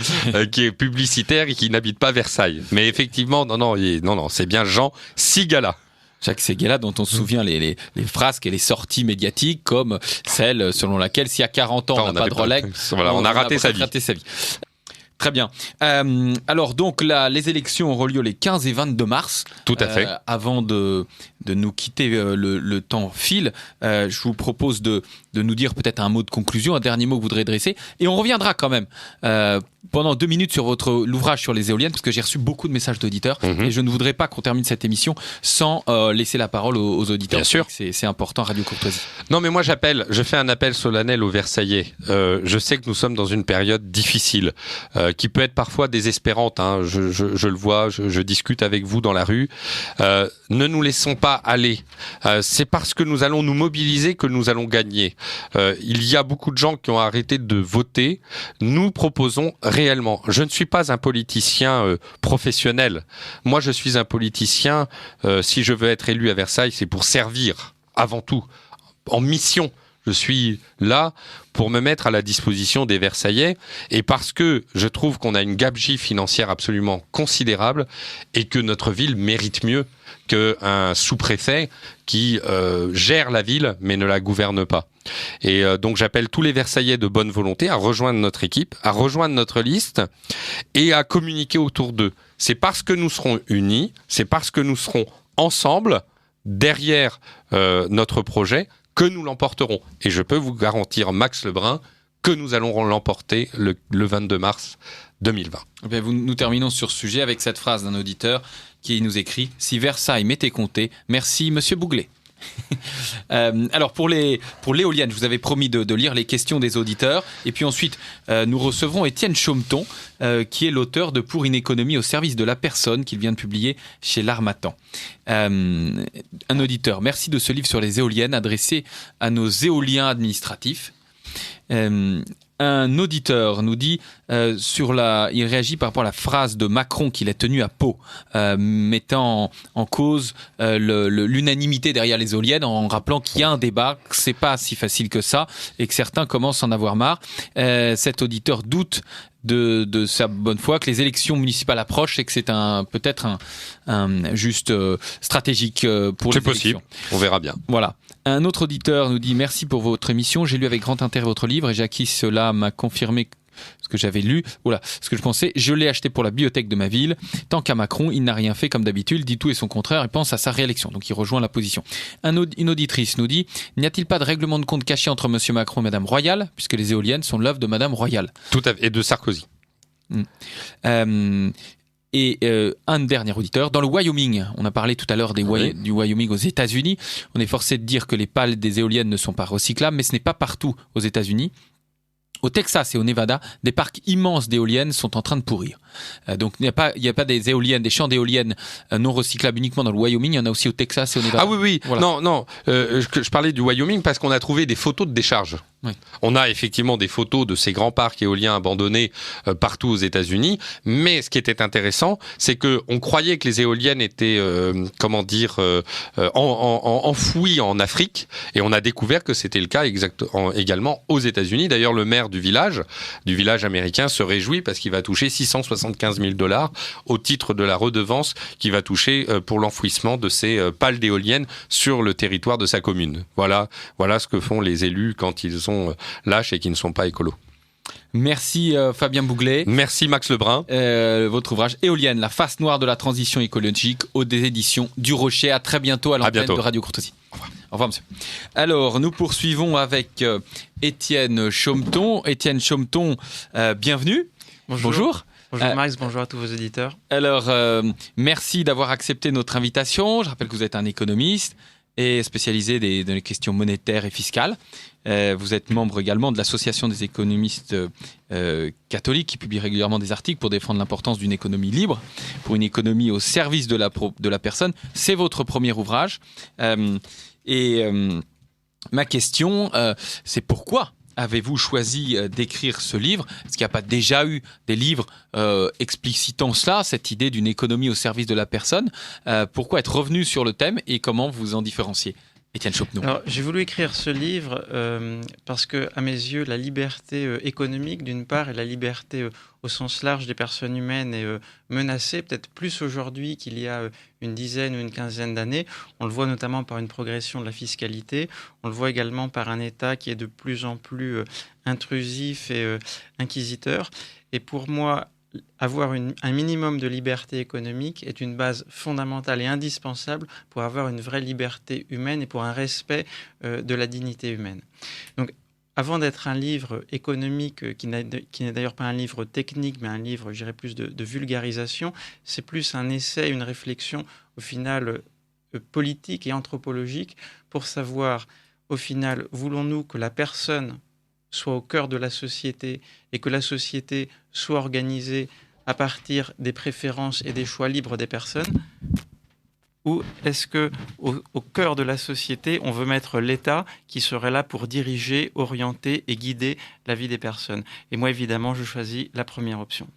qui est publicitaire et qui n'habite pas Versailles. Mais effectivement, non, c'est bien Jean Sigala. Jacques Séguéla, dont on se souvient les frasques et les sorties médiatiques, comme celle selon laquelle si à 40 ans on n'a pas de Rolex, on a raté sa vie. Très bien. Alors donc les élections auront lieu les 15 et 22 mars. Tout à fait. Avant de nous quitter, le temps file. Je vous propose de nous dire peut-être un mot de conclusion, un dernier mot que vous voudrez dresser. Et on reviendra quand même pendant 2 minutes sur l'ouvrage sur les éoliennes, parce que j'ai reçu beaucoup de messages d'auditeurs et je ne voudrais pas qu'on termine cette émission sans laisser la parole aux auditeurs. Bien sûr. C'est important, Radio Courtoisie. Non, mais moi je fais un appel solennel aux Versaillais. Je sais que nous sommes dans une période difficile, qui peut être parfois désespérante. Hein. Je le vois, je discute avec vous dans la rue. Ne nous laissons pas aller. C'est parce que nous allons nous mobiliser que nous allons gagner. Il y a beaucoup de gens qui ont arrêté de voter. Nous proposons réellement. Je ne suis pas un politicien professionnel. Moi, je suis un politicien, si je veux être élu à Versailles, c'est pour servir, avant tout, en mission. Je suis là pour me mettre à la disposition des Versaillais et parce que je trouve qu'on a une gabegie financière absolument considérable et que notre ville mérite mieux qu'un sous-préfet qui gère la ville mais ne la gouverne pas. Et donc j'appelle tous les Versaillais de bonne volonté à rejoindre notre équipe, à rejoindre notre liste et à communiquer autour d'eux. C'est parce que nous serons unis, c'est parce que nous serons ensemble derrière notre projet que nous l'emporterons. Et je peux vous garantir, Max Lebrun, que nous allons l'emporter le 22 mars 2020. Nous terminons sur ce sujet avec cette phrase d'un auditeur qui nous écrit « Si Versailles m'était compté, merci Monsieur Bouglet ». Alors pour l'éolienne, je vous avais promis de lire les questions des auditeurs et puis ensuite nous recevrons Étienne Chaumeton qui est l'auteur de Pour une économie au service de la personne qu'il vient de publier chez l'Harmattan. Un auditeur, merci de ce livre sur les éoliennes adressé à nos éoliens administratifs. Un auditeur nous dit il réagit par rapport à la phrase de Macron qu'il a tenue à Pau, mettant en cause l'unanimité derrière les éoliennes, en rappelant qu'il y a un débat, que c'est pas si facile que ça et que certains commencent à en avoir marre. Cet auditeur doute de sa bonne foi, que les élections municipales approchent et que c'est peut-être un juste stratégique pour les élections. C'est possible, on verra bien. Voilà. Un autre auditeur nous dit « Merci pour votre émission, j'ai lu avec grand intérêt votre livre et Jackie, cela m'a confirmé ce que j'avais lu, ce que je pensais, je l'ai acheté pour la bibliothèque de ma ville. Tant qu'à Macron, il n'a rien fait comme d'habitude, il dit tout et son contraire, il pense à sa réélection. » Donc il rejoint la position. Une auditrice nous dit « N'y a-t-il pas de règlement de compte caché entre Monsieur Macron et Madame Royal, puisque les éoliennes sont l'œuvre de Madame Royal ?» Tout à fait, et de Sarkozy. Et un dernier auditeur, dans le Wyoming, on a parlé tout à l'heure du Wyoming aux États-Unis, on est forcé de dire que les pales des éoliennes ne sont pas recyclables, mais ce n'est pas partout aux États-Unis. Au Texas et au Nevada, des parcs immenses d'éoliennes sont en train de pourrir. Donc il n'y a pas des éoliennes, des champs d'éoliennes non recyclables uniquement dans le Wyoming, il y en a aussi au Texas et au Nevada. Ah oui, voilà. Non, je parlais du Wyoming parce qu'on a trouvé des photos de décharge. Oui. On a effectivement des photos de ces grands parcs éoliens abandonnés partout aux États-Unis, mais ce qui était intéressant, c'est que on croyait que les éoliennes étaient enfouies en Afrique, et on a découvert que c'était le cas également aux États-Unis. D'ailleurs, le maire du village américain se réjouit parce qu'il va toucher $675 000 au titre de la redevance qu'il va toucher pour l'enfouissement de ces pales d'éoliennes sur le territoire de sa commune. Voilà ce que font les élus quand ils sont lâches et qui ne sont pas écolos. Merci Fabien Bouglet. Merci Max Lebrun. Votre ouvrage Éolienne, la face noire de la transition écologique aux éditions du Rocher. À très bientôt à l'antenne de Radio Courtoisie. Au revoir monsieur. Alors nous poursuivons avec Étienne Chaumeton. Étienne Chaumeton, bienvenue. Bonjour Max, bonjour à tous vos auditeurs. Alors merci d'avoir accepté notre invitation. Je rappelle que vous êtes un économiste et spécialisé dans les questions monétaires et fiscales. Vous êtes membre également de l'Association des économistes catholiques qui publie régulièrement des articles pour défendre l'importance d'une économie libre, pour une économie au service de la personne. C'est votre premier ouvrage. Ma question, c'est pourquoi avez-vous choisi d'écrire ce livre? Est-ce qu'il n'y a pas déjà eu des livres explicitant cela, cette idée d'une économie au service de la personne? Pourquoi être revenu sur le thème et comment vous en différenciez? Étienne Chaumeton. Alors, j'ai voulu écrire ce livre parce que, à mes yeux, la liberté économique, d'une part, et la liberté au sens large des personnes humaines est menacée, peut-être plus aujourd'hui qu'il y a une dizaine ou une quinzaine d'années. On le voit notamment par une progression de la fiscalité. On le voit également par un État qui est de plus en plus intrusif et inquisiteur. Et pour moi, avoir un minimum de liberté économique est une base fondamentale et indispensable pour avoir une vraie liberté humaine et pour un respect de la dignité humaine. Donc, avant d'être un livre économique, qui n'est d'ailleurs pas un livre technique, mais un livre, je dirais, plus de vulgarisation, c'est plus un essai, une réflexion, au final, politique et anthropologique, pour savoir, au final, voulons-nous que la personne soit au cœur de la société et que la société soit organisée à partir des préférences et des choix libres des personnes, ou est-ce que au cœur de la société, on veut mettre l'État qui serait là pour diriger, orienter et guider la vie des personnes? Et moi, évidemment, je choisis la première option.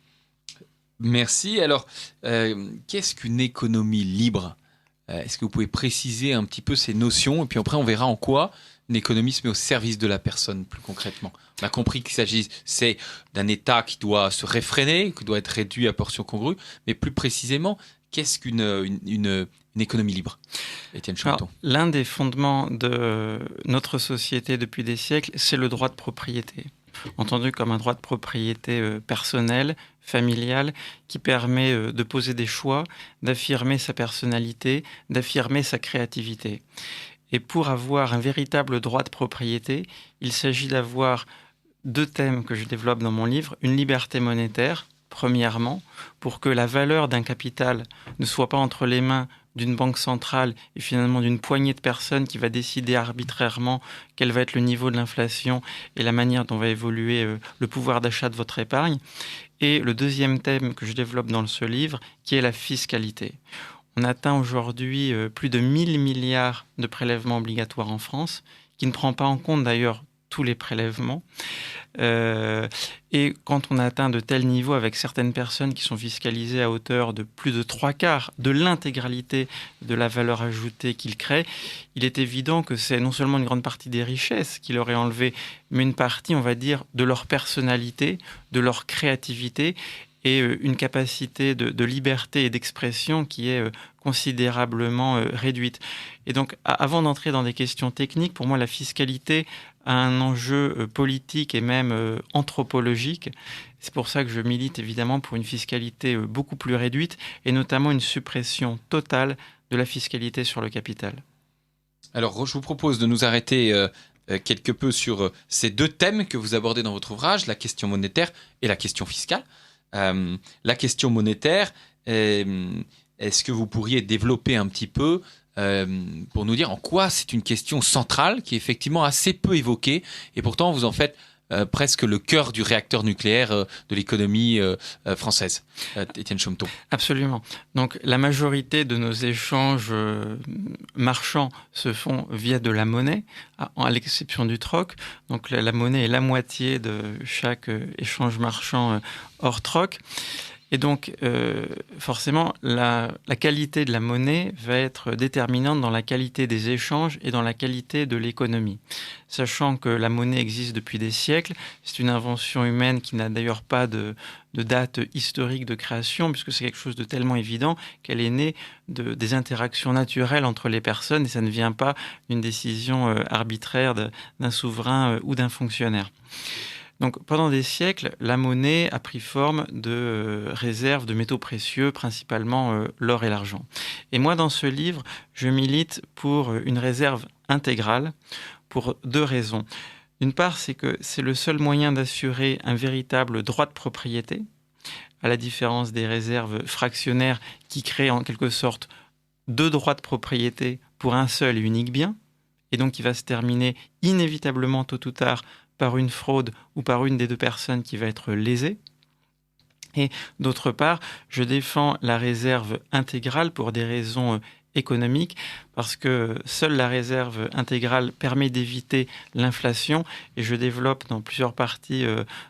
Merci. Alors, qu'est-ce qu'une économie libre? Est-ce que vous pouvez préciser un petit peu ces notions? Et puis après, on verra en quoi une économie se met au service de la personne, plus concrètement. On a compris qu'il s'agissait d'un État qui doit se réfréner, qui doit être réduit à portions congrues. Mais plus précisément, qu'est-ce qu'une économie libre, Étienne Champton? L'un des fondements de notre société depuis des siècles, c'est le droit de propriété. Entendu comme un droit de propriété personnel, familial, qui permet de poser des choix, d'affirmer sa personnalité, d'affirmer sa créativité. Et pour avoir un véritable droit de propriété, il s'agit d'avoir 2 thèmes que je développe dans mon livre. Une liberté monétaire, premièrement, pour que la valeur d'un capital ne soit pas entre les mains d'une banque centrale et finalement d'une poignée de personnes qui va décider arbitrairement quel va être le niveau de l'inflation et la manière dont va évoluer le pouvoir d'achat de votre épargne. Et le deuxième thème que je développe dans ce livre, qui est la fiscalité. On atteint aujourd'hui plus de 1000 milliards de prélèvements obligatoires en France, qui ne prend pas en compte d'ailleurs tous les prélèvements. Et quand on atteint de tels niveaux avec certaines personnes qui sont fiscalisées à hauteur de plus de 3/4 de l'intégralité de la valeur ajoutée qu'ils créent, il est évident que c'est non seulement une grande partie des richesses qui leur est enlevée, mais une partie, on va dire, de leur personnalité, de leur créativité et une capacité de liberté et d'expression qui est considérablement réduite. Et donc, avant d'entrer dans des questions techniques, pour moi, la fiscalité a un enjeu politique et même anthropologique. C'est pour ça que je milite évidemment pour une fiscalité beaucoup plus réduite et notamment une suppression totale de la fiscalité sur le capital. Alors, je vous propose de nous arrêter quelque peu sur ces 2 thèmes que vous abordez dans votre ouvrage, la question monétaire et la question fiscale. La question monétaire, est-ce que vous pourriez développer un petit peu pour nous dire en quoi c'est une question centrale qui est effectivement assez peu évoquée et pourtant vous en faites presque le cœur du réacteur nucléaire de l'économie française. Étienne Champton. Absolument. Donc la majorité de nos échanges marchands se font via de la monnaie, à l'exception du troc. Donc la monnaie est la moitié de chaque échange marchand hors troc. Et donc, forcément, la qualité de la monnaie va être déterminante dans la qualité des échanges et dans la qualité de l'économie. Sachant que la monnaie existe depuis des siècles, c'est une invention humaine qui n'a d'ailleurs pas de date historique de création, puisque c'est quelque chose de tellement évident qu'elle est née des interactions naturelles entre les personnes, et ça ne vient pas d'une décision arbitraire d'un souverain ou d'un fonctionnaire. Donc, pendant des siècles, la monnaie a pris forme de réserves de métaux précieux, principalement l'or et l'argent. Et moi, dans ce livre, je milite pour une réserve intégrale pour 2 raisons. D'une part, c'est que c'est le seul moyen d'assurer un véritable droit de propriété, à la différence des réserves fractionnaires qui créent en quelque sorte 2 droits de propriété pour un seul et unique bien, et donc qui va se terminer inévitablement tôt ou tard par une fraude ou par une des 2 personnes qui va être lésée. Et d'autre part, je défends la réserve intégrale pour des raisons économiques, parce que seule la réserve intégrale permet d'éviter l'inflation, et je développe dans plusieurs parties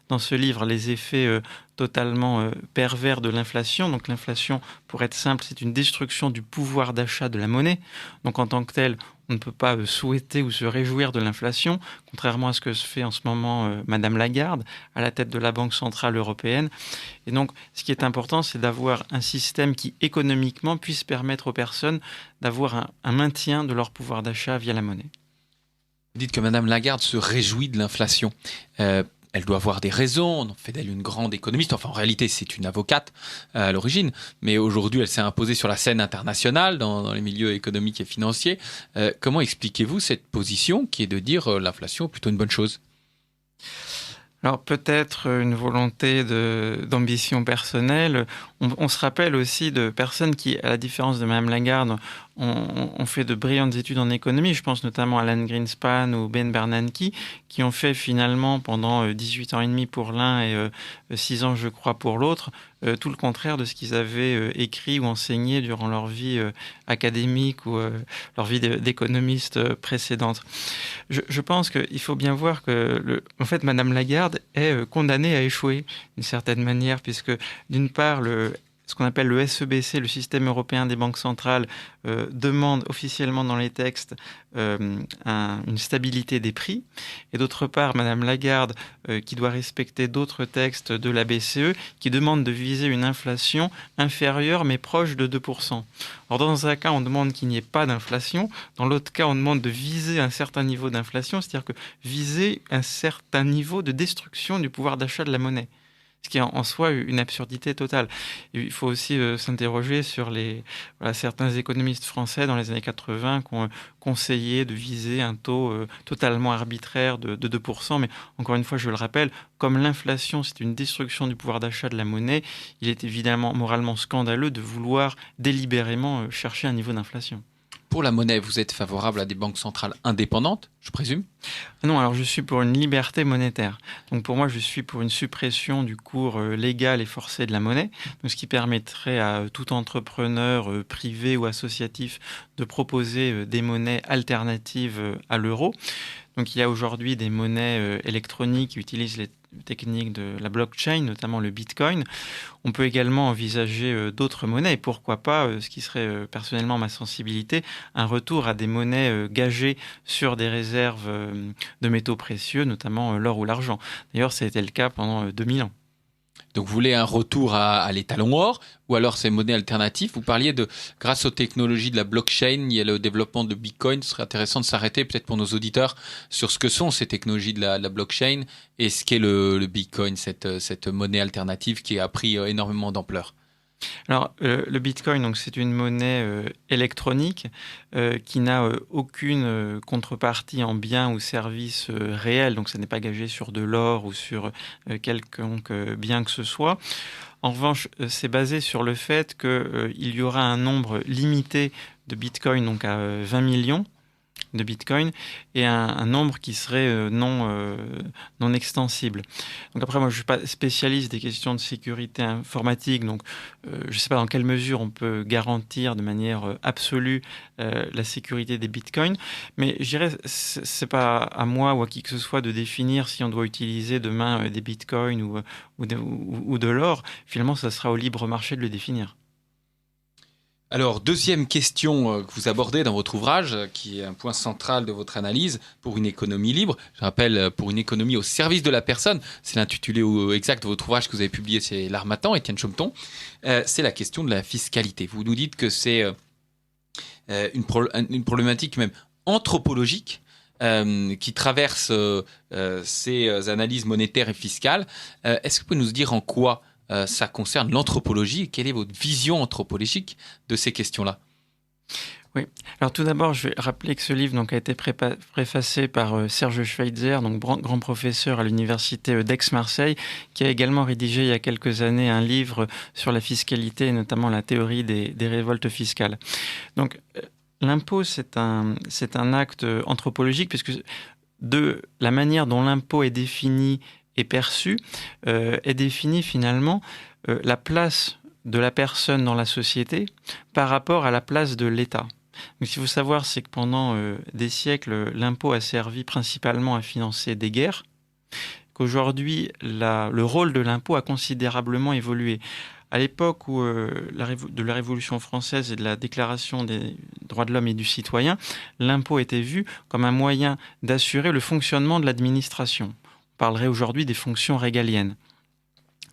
dans ce livre les effets totalement pervers de l'inflation. Donc l'inflation, pour être simple, c'est une destruction du pouvoir d'achat de la monnaie. Donc en tant que telle, on ne peut pas souhaiter ou se réjouir de l'inflation, contrairement à ce que se fait en ce moment Madame Lagarde, à la tête de la Banque Centrale Européenne. Et donc, ce qui est important, c'est d'avoir un système qui, économiquement, puisse permettre aux personnes d'avoir un maintien de leur pouvoir d'achat via la monnaie. Vous dites que Madame Lagarde se réjouit de l'inflation. Elle doit avoir des raisons, on fait d'elle une grande économiste. Enfin, en réalité, c'est une avocate à l'origine, mais aujourd'hui, elle s'est imposée sur la scène internationale, dans les milieux économiques et financiers. Comment expliquez-vous cette position qui est de dire l'inflation est plutôt une bonne chose ? Alors peut-être une volonté d'ambition personnelle. On se rappelle aussi de personnes qui, à la différence de Mme Lagarde, ont fait de brillantes études en économie. Je pense notamment à Alan Greenspan ou Ben Bernanke, qui ont fait finalement pendant 18 ans et demi pour l'un et 6 ans, je crois, pour l'autre, tout le contraire de ce qu'ils avaient écrit ou enseigné durant leur vie académique ou leur vie d'économiste précédente. Je pense qu'il faut bien voir que, en fait, Madame Lagarde est condamnée à échouer d'une certaine manière, puisque d'une part, ce qu'on appelle le SEBC, le système européen des banques centrales, demande officiellement dans les textes une stabilité des prix. Et d'autre part, Madame Lagarde, qui doit respecter d'autres textes de la BCE, qui demande de viser une inflation inférieure mais proche de 2%. Alors dans un cas, on demande qu'il n'y ait pas d'inflation. Dans l'autre cas, on demande de viser un certain niveau d'inflation, c'est-à-dire que viser un certain niveau de destruction du pouvoir d'achat de la monnaie. Ce qui est en soi une absurdité totale. Et il faut aussi s'interroger sur certains économistes français dans les années 80 qui ont conseillé de viser un taux totalement arbitraire de 2%. Mais encore une fois, je le rappelle, comme l'inflation, c'est une destruction du pouvoir d'achat de la monnaie, il est évidemment moralement scandaleux de vouloir délibérément chercher un niveau d'inflation. Pour la monnaie, vous êtes favorable à des banques centrales indépendantes, je présume ? Non, alors je suis pour une liberté monétaire. Donc pour moi, je suis pour une suppression du cours légal et forcé de la monnaie, donc ce qui permettrait à tout entrepreneur privé ou associatif de proposer des monnaies alternatives à l'euro. Donc il y a aujourd'hui des monnaies électroniques qui utilisent les techniques de la blockchain, notamment le Bitcoin. On peut également envisager d'autres monnaies et pourquoi pas, ce qui serait personnellement ma sensibilité, un retour à des monnaies gagées sur des réserves de métaux précieux, notamment l'or ou l'argent. D'ailleurs, ça a été le cas pendant 2000 ans. Donc vous voulez un retour à l'étalon or ou alors ces monnaies alternatives. Vous parliez grâce aux technologies de la blockchain, il y a le développement de Bitcoin. Ce serait intéressant de s'arrêter peut-être pour nos auditeurs sur ce que sont ces technologies de la blockchain et ce qu'est le Bitcoin, cette monnaie alternative qui a pris énormément d'ampleur. Alors, le Bitcoin, donc, c'est une monnaie électronique qui n'a aucune contrepartie en biens ou services réels. Donc, ça n'est pas gagé sur de l'or ou sur quelconque bien que ce soit. En revanche, c'est basé sur le fait qu'il y aura un nombre limité de Bitcoin, donc à 20 millions de Bitcoin, et un nombre qui serait non extensible. Donc après, moi, je ne suis pas spécialiste des questions de sécurité informatique, donc je ne sais pas dans quelle mesure on peut garantir de manière absolue la sécurité des Bitcoins, mais je dirais, ce n'est pas à moi ou à qui que ce soit de définir si on doit utiliser demain des Bitcoins ou de l'or. Finalement, ça sera au libre marché de le définir. Alors, deuxième question que vous abordez dans votre ouvrage, qui est un point central de votre analyse pour une économie libre. Je rappelle, pour une économie au service de la personne, c'est l'intitulé exact de votre ouvrage que vous avez publié chez L'Harmattan, Étienne Chometon. C'est la question de la fiscalité. Vous nous dites que c'est une problématique même anthropologique qui traverse ces analyses monétaires et fiscales. Est-ce que vous pouvez nous dire en quoi ça concerne l'anthropologie et quelle est votre vision anthropologique de ces questions-là ? Oui. Alors tout d'abord, je vais rappeler que ce livre donc, a été préfacé par Serge Schweitzer, donc grand professeur à l'université d'Aix-Marseille, qui a également rédigé il y a quelques années un livre sur la fiscalité et notamment la théorie des révoltes fiscales. Donc l'impôt, c'est un acte anthropologique puisque de la manière dont l'impôt est défini est perçu, est définie finalement la place de la personne dans la société par rapport à la place de l'État. Donc, ce qu'il faut savoir, c'est que pendant des siècles, l'impôt a servi principalement à financer des guerres, qu'aujourd'hui, le rôle de l'impôt a considérablement évolué. À l'époque de la Révolution française et de la Déclaration des droits de l'homme et du citoyen, l'impôt était vu comme un moyen d'assurer le fonctionnement de l'administration. On parlerait aujourd'hui des fonctions régaliennes.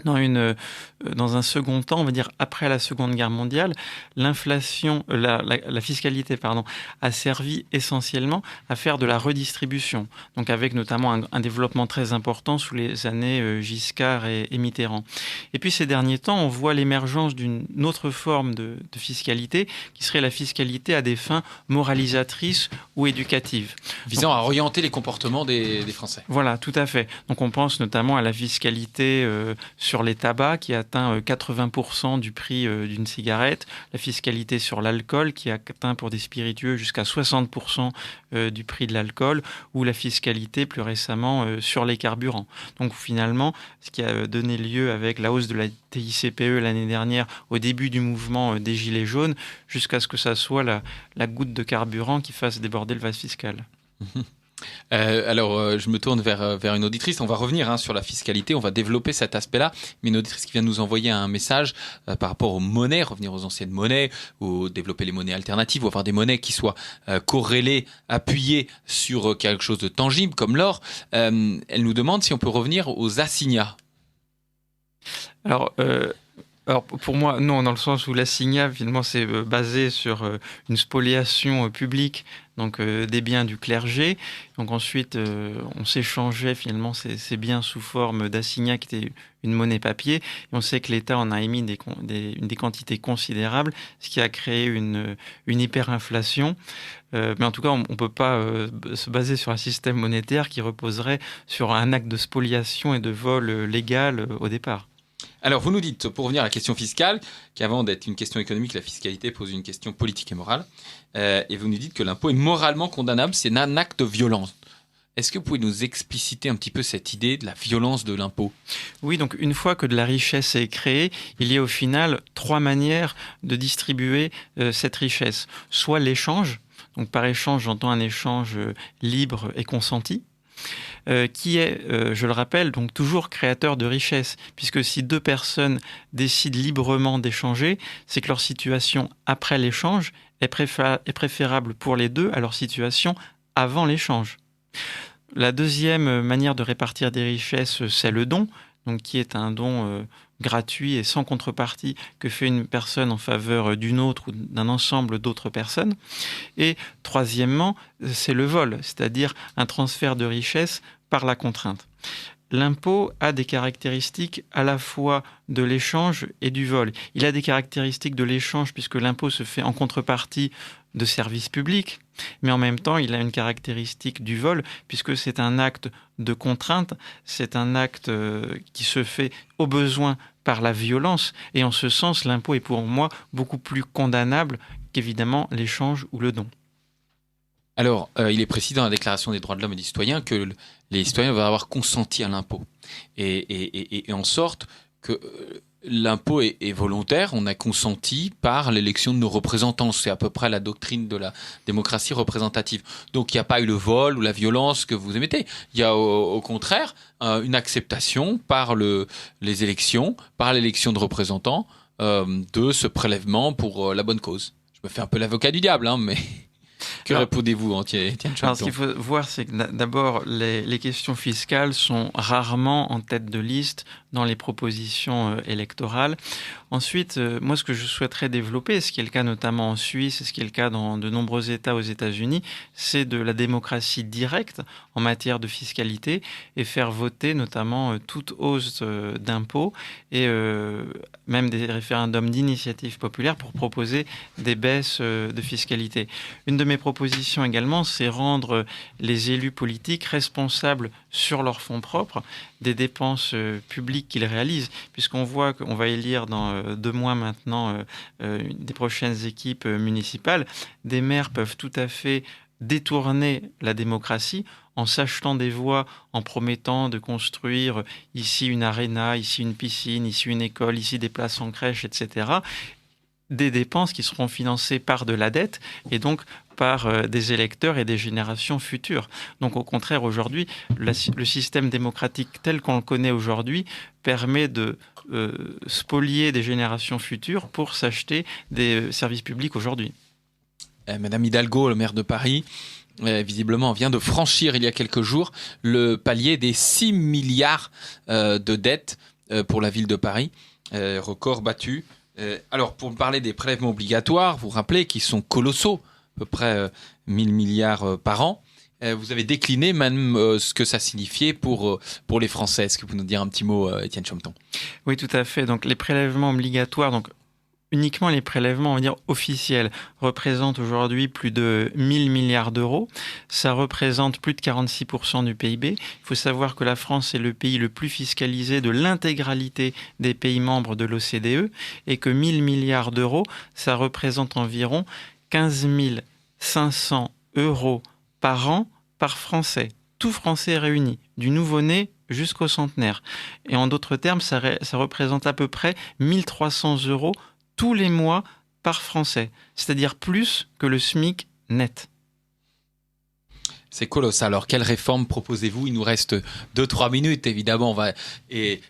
Dans un second temps, on va dire après la Seconde Guerre mondiale, l'inflation, la fiscalité, a servi essentiellement à faire de la redistribution. Donc avec notamment un développement très important sous les années Giscard et Mitterrand. Et puis ces derniers temps, on voit l'émergence d'une autre forme de fiscalité qui serait la fiscalité à des fins moralisatrices ou éducatives. Visant à orienter les comportements des Français. Voilà, tout à fait. Donc on pense notamment à la fiscalité sur les tabacs qui atteint 80% du prix d'une cigarette, la fiscalité sur l'alcool qui atteint pour des spiritueux jusqu'à 60% du prix de l'alcool, ou la fiscalité plus récemment sur les carburants. Donc finalement, ce qui a donné lieu avec la hausse de la TICPE l'année dernière au début du mouvement des Gilets jaunes, jusqu'à ce que ça soit la goutte de carburant qui fasse déborder le vase fiscal. Alors, je me tourne vers une auditrice. On va revenir sur la fiscalité, on va développer cet aspect-là. Mais une auditrice qui vient de nous envoyer un message par rapport aux monnaies, revenir aux anciennes monnaies, ou développer les monnaies alternatives, ou avoir des monnaies qui soient corrélées, appuyées sur quelque chose de tangible, comme l'or. Elle nous demande si on peut revenir aux assignats. Alors, pour moi, non, dans le sens où l'assignat, finalement, c'est basé sur une spoliation publique, donc des biens du clergé. Donc ensuite, on s'échangeait finalement ces biens sous forme d'assignat qui était une monnaie papier. Et on sait que l'État en a émis des quantités considérables, ce qui a créé une hyperinflation. Mais en tout cas, on ne peut pas se baser sur un système monétaire qui reposerait sur un acte de spoliation et de vol légal au départ. Alors, vous nous dites, pour revenir à la question fiscale, qu'avant d'être une question économique, la fiscalité pose une question politique et morale. Et vous nous dites que l'impôt est moralement condamnable, c'est un acte de violence. Est-ce que vous pouvez nous expliciter un petit peu cette idée de la violence de l'impôt ? Oui, donc une fois que de la richesse est créée, il y a au final 3 manières de distribuer cette richesse. Soit l'échange, donc par échange, j'entends un échange libre et consenti, qui est, je le rappelle, donc toujours créateur de richesse, puisque si 2 personnes décident librement d'échanger, c'est que leur situation après l'échange est préférable pour les deux à leur situation avant l'échange. La deuxième manière de répartir des richesses, c'est le don, donc qui est un don gratuit et sans contrepartie que fait une personne en faveur d'une autre ou d'un ensemble d'autres personnes. Et troisièmement, c'est le vol, c'est-à-dire un transfert de richesse par la contrainte. L'impôt a des caractéristiques à la fois de l'échange et du vol. Il a des caractéristiques de l'échange puisque l'impôt se fait en contrepartie de services publics, mais en même temps, il a une caractéristique du vol puisque c'est un acte de contrainte, c'est un acte qui se fait au besoin par la violence, et en ce sens, l'impôt est pour moi beaucoup plus condamnable qu'évidemment l'échange ou le don. Alors, il est précis dans la Déclaration des droits de l'homme et du citoyen que les citoyens doivent avoir consenti à l'impôt. Et en sorte que l'impôt est volontaire, on a consenti par l'élection de nos représentants. C'est à peu près la doctrine de la démocratie représentative. Donc, il n'y a pas eu le vol ou la violence que vous émettez. Il y a au contraire une acceptation par les élections, par l'élection de représentants, de ce prélèvement pour la bonne cause. Je me fais un peu l'avocat du diable, mais... Que répondez-vous, Étienne Champton ? Alors, ce qu'il faut voir, c'est que d'abord, les questions fiscales sont rarement en tête de liste dans les propositions électorales. Ensuite, moi, ce que je souhaiterais développer, ce qui est le cas notamment en Suisse et ce qui est le cas dans de nombreux États aux États-Unis, c'est de la démocratie directe en matière de fiscalité et faire voter notamment toute hausse d'impôts et même des référendums d'initiative populaire pour proposer des baisses de fiscalité. Une de mes propositions également, c'est rendre les élus politiques responsables sur leurs fonds propres des dépenses publiques qu'ils réalisent, puisqu'on voit qu'on va élire dans 2 mois maintenant des prochaines équipes municipales. Des maires peuvent tout à fait détourner la démocratie en s'achetant des voix, en promettant de construire ici une aréna, ici une piscine, ici une école, ici des places en crèche, etc. Des dépenses qui seront financées par de la dette et donc par des électeurs et des générations futures. Donc au contraire, aujourd'hui, le système démocratique tel qu'on le connaît aujourd'hui permet de spolier des générations futures pour s'acheter des services publics aujourd'hui. Madame Hidalgo, le maire de Paris, visiblement vient de franchir il y a quelques jours le palier des 6 milliards de dettes pour la ville de Paris. Record battu. Alors, pour parler des prélèvements obligatoires, vous rappelez qu'ils sont colossaux, à peu près 1000 milliards par an. Vous avez décliné même ce que ça signifiait pour les Français. Est-ce que vous pouvez nous dire un petit mot, Étienne Chometon ? Oui, tout à fait. Donc, les prélèvements obligatoires, donc uniquement les prélèvements, on va dire, officiels, représentent aujourd'hui plus de 1000 milliards d'euros. Ça représente plus de 46% du PIB. Il faut savoir que la France est le pays le plus fiscalisé de l'intégralité des pays membres de l'OCDE et que 1000 milliards d'euros, ça représente environ 15 500 euros par an par Français. Tout Français réuni, du nouveau-né jusqu'au centenaire. Et en d'autres termes, ça représente à peu près 1300 euros tous les mois par Français, c'est-à-dire plus que le SMIC net. C'est colossal. Alors, quelle réforme proposez-vous ? Il nous reste 2-3 minutes. Évidemment, on va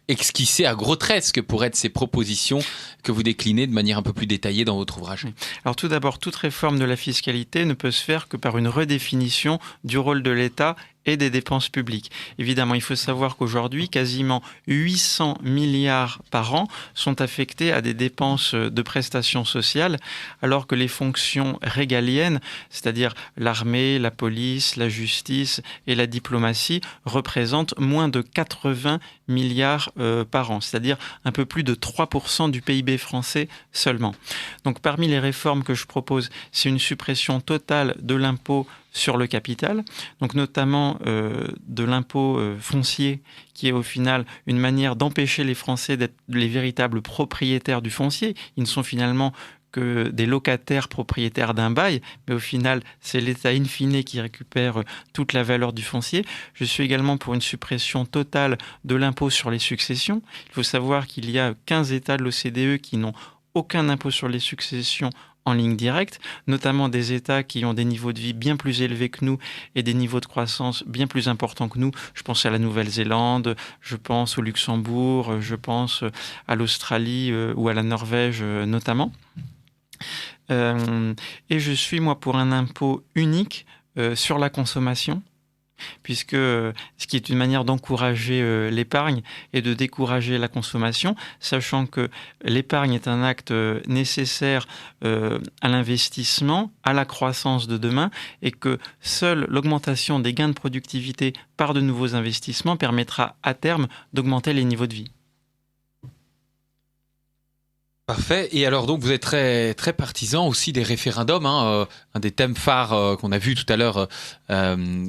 esquisser à gros traits ce que pourraient être ces propositions que vous déclinez de manière un peu plus détaillée dans votre ouvrage. Alors, tout d'abord, toute réforme de la fiscalité ne peut se faire que par une redéfinition du rôle de l'État et des dépenses publiques. Évidemment, il faut savoir qu'aujourd'hui, quasiment 800 milliards par an sont affectés à des dépenses de prestations sociales, alors que les fonctions régaliennes, c'est-à-dire l'armée, la police, la justice et la diplomatie, représentent moins de 80 milliards par an, c'est-à-dire un peu plus de 3% du PIB français seulement. Donc, parmi les réformes que je propose, c'est une suppression totale de l'impôt sur le capital, donc notamment de l'impôt foncier, qui est au final une manière d'empêcher les Français d'être les véritables propriétaires du foncier. Ils ne sont finalement que des locataires propriétaires d'un bail, mais au final, c'est l'État in fine qui récupère toute la valeur du foncier. Je suis également pour une suppression totale de l'impôt sur les successions. Il faut savoir qu'il y a 15 États de l'OCDE qui n'ont aucun impôt sur les successions en ligne directe, notamment des États qui ont des niveaux de vie bien plus élevés que nous et des niveaux de croissance bien plus importants que nous. Je pense à la Nouvelle-Zélande, je pense au Luxembourg, je pense à l'Australie ou à la Norvège notamment. Et je suis, moi, pour un impôt unique sur la consommation, puisque ce qui est une manière d'encourager l'épargne et de décourager la consommation, sachant que l'épargne est un acte nécessaire à l'investissement, à la croissance de demain, et que seule l'augmentation des gains de productivité par de nouveaux investissements permettra à terme d'augmenter les niveaux de vie. Parfait. Et alors, donc, vous êtes très, très partisan aussi des référendums, un des thèmes phares qu'on a vu tout à l'heure,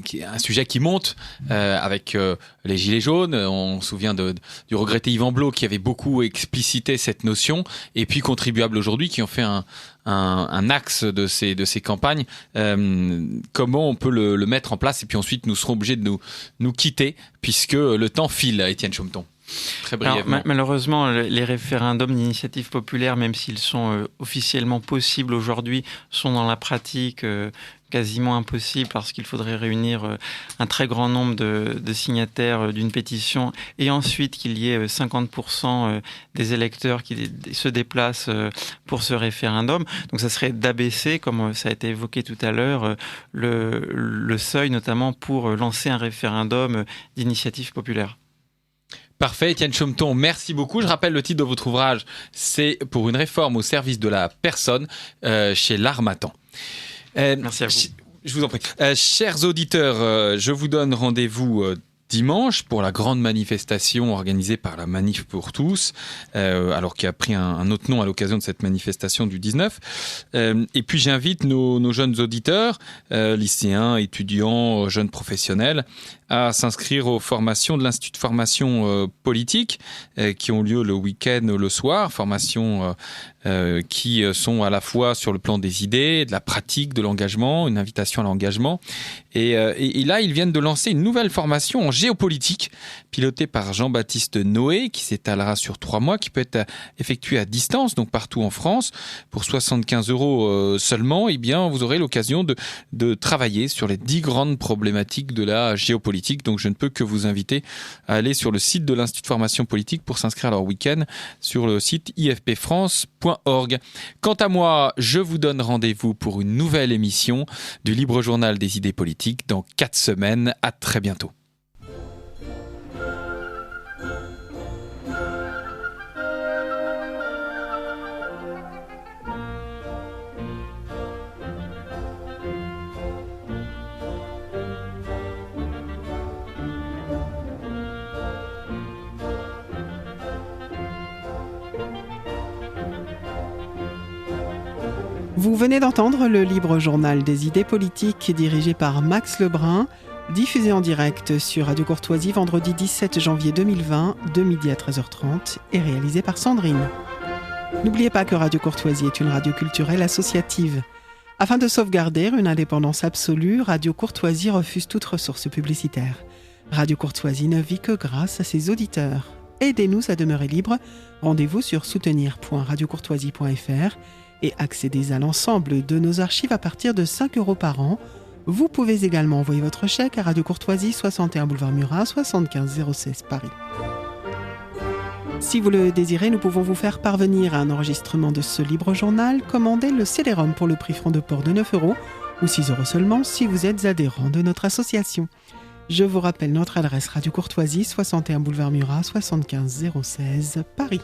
qui est un sujet qui monte avec les Gilets jaunes. On se souvient du regretté Yvan Blot qui avait beaucoup explicité cette notion, et puis Contribuables aujourd'hui qui ont fait un axe de ces campagnes. Comment on peut le mettre en place, et puis ensuite nous serons obligés de nous quitter puisque le temps file, Étienne Chometon. Très brièvement. Alors, malheureusement, les référendums d'initiative populaire, même s'ils sont officiellement possibles aujourd'hui, sont dans la pratique quasiment impossibles parce qu'il faudrait réunir un très grand nombre de signataires d'une pétition et ensuite qu'il y ait 50% des électeurs qui se déplacent pour ce référendum. Donc ça serait d'abaisser, comme ça a été évoqué tout à l'heure, le seuil notamment pour lancer un référendum d'initiative populaire. Parfait, Étienne Chometon, merci beaucoup. Je rappelle le titre de votre ouvrage, c'est « Pour une réforme au service de la personne » chez L'Harmattan. Merci à vous. Je vous en prie. Chers auditeurs, je vous donne rendez-vous dimanche pour la grande manifestation organisée par la Manif pour tous, alors qui a pris un autre nom à l'occasion de cette manifestation du 19. Et puis j'invite nos jeunes auditeurs, lycéens, étudiants, jeunes professionnels, à s'inscrire aux formations de l'Institut de formation politique qui ont lieu le week-end, le soir, formations qui sont à la fois sur le plan des idées, de la pratique, de l'engagement, une invitation à l'engagement. Et là, ils viennent de lancer une nouvelle formation en géopolitique, pilotée par Jean-Baptiste Noé, qui s'étalera sur 3 mois, qui peut être effectuée à distance, donc partout en France. Pour 75 € seulement, eh bien, vous aurez l'occasion de travailler sur les 10 grandes problématiques de la géopolitique. Donc, je ne peux que vous inviter à aller sur le site de l'Institut de formation politique pour s'inscrire à leur week-end sur le site ifpfrance.org. Quant à moi, je vous donne rendez-vous pour une nouvelle émission du Libre Journal des idées politiques dans 4 semaines. À très bientôt. Vous venez d'entendre le libre journal des idées politiques dirigé par Max Lebrun, diffusé en direct sur Radio Courtoisie vendredi 17 janvier 2020 de midi à 13h30 et réalisé par Sandrine. N'oubliez pas que Radio Courtoisie est une radio culturelle associative. Afin de sauvegarder une indépendance absolue, Radio Courtoisie refuse toute ressource publicitaire. Radio Courtoisie ne vit que grâce à ses auditeurs. Aidez-nous à demeurer libre. Rendez-vous sur soutenir.radiocourtoisie.fr et accédez à l'ensemble de nos archives à partir de 5 € par an. Vous pouvez également envoyer votre chèque à Radio Courtoisie, 61 boulevard Murat, 75 016 Paris. Si vous le désirez, nous pouvons vous faire parvenir un enregistrement de ce libre journal. Commandez le CD-ROM pour le prix franc de port de 9 € ou 6 € seulement si vous êtes adhérent de notre association. Je vous rappelle notre adresse Radio Courtoisie, 61 boulevard Murat, 75 016 Paris.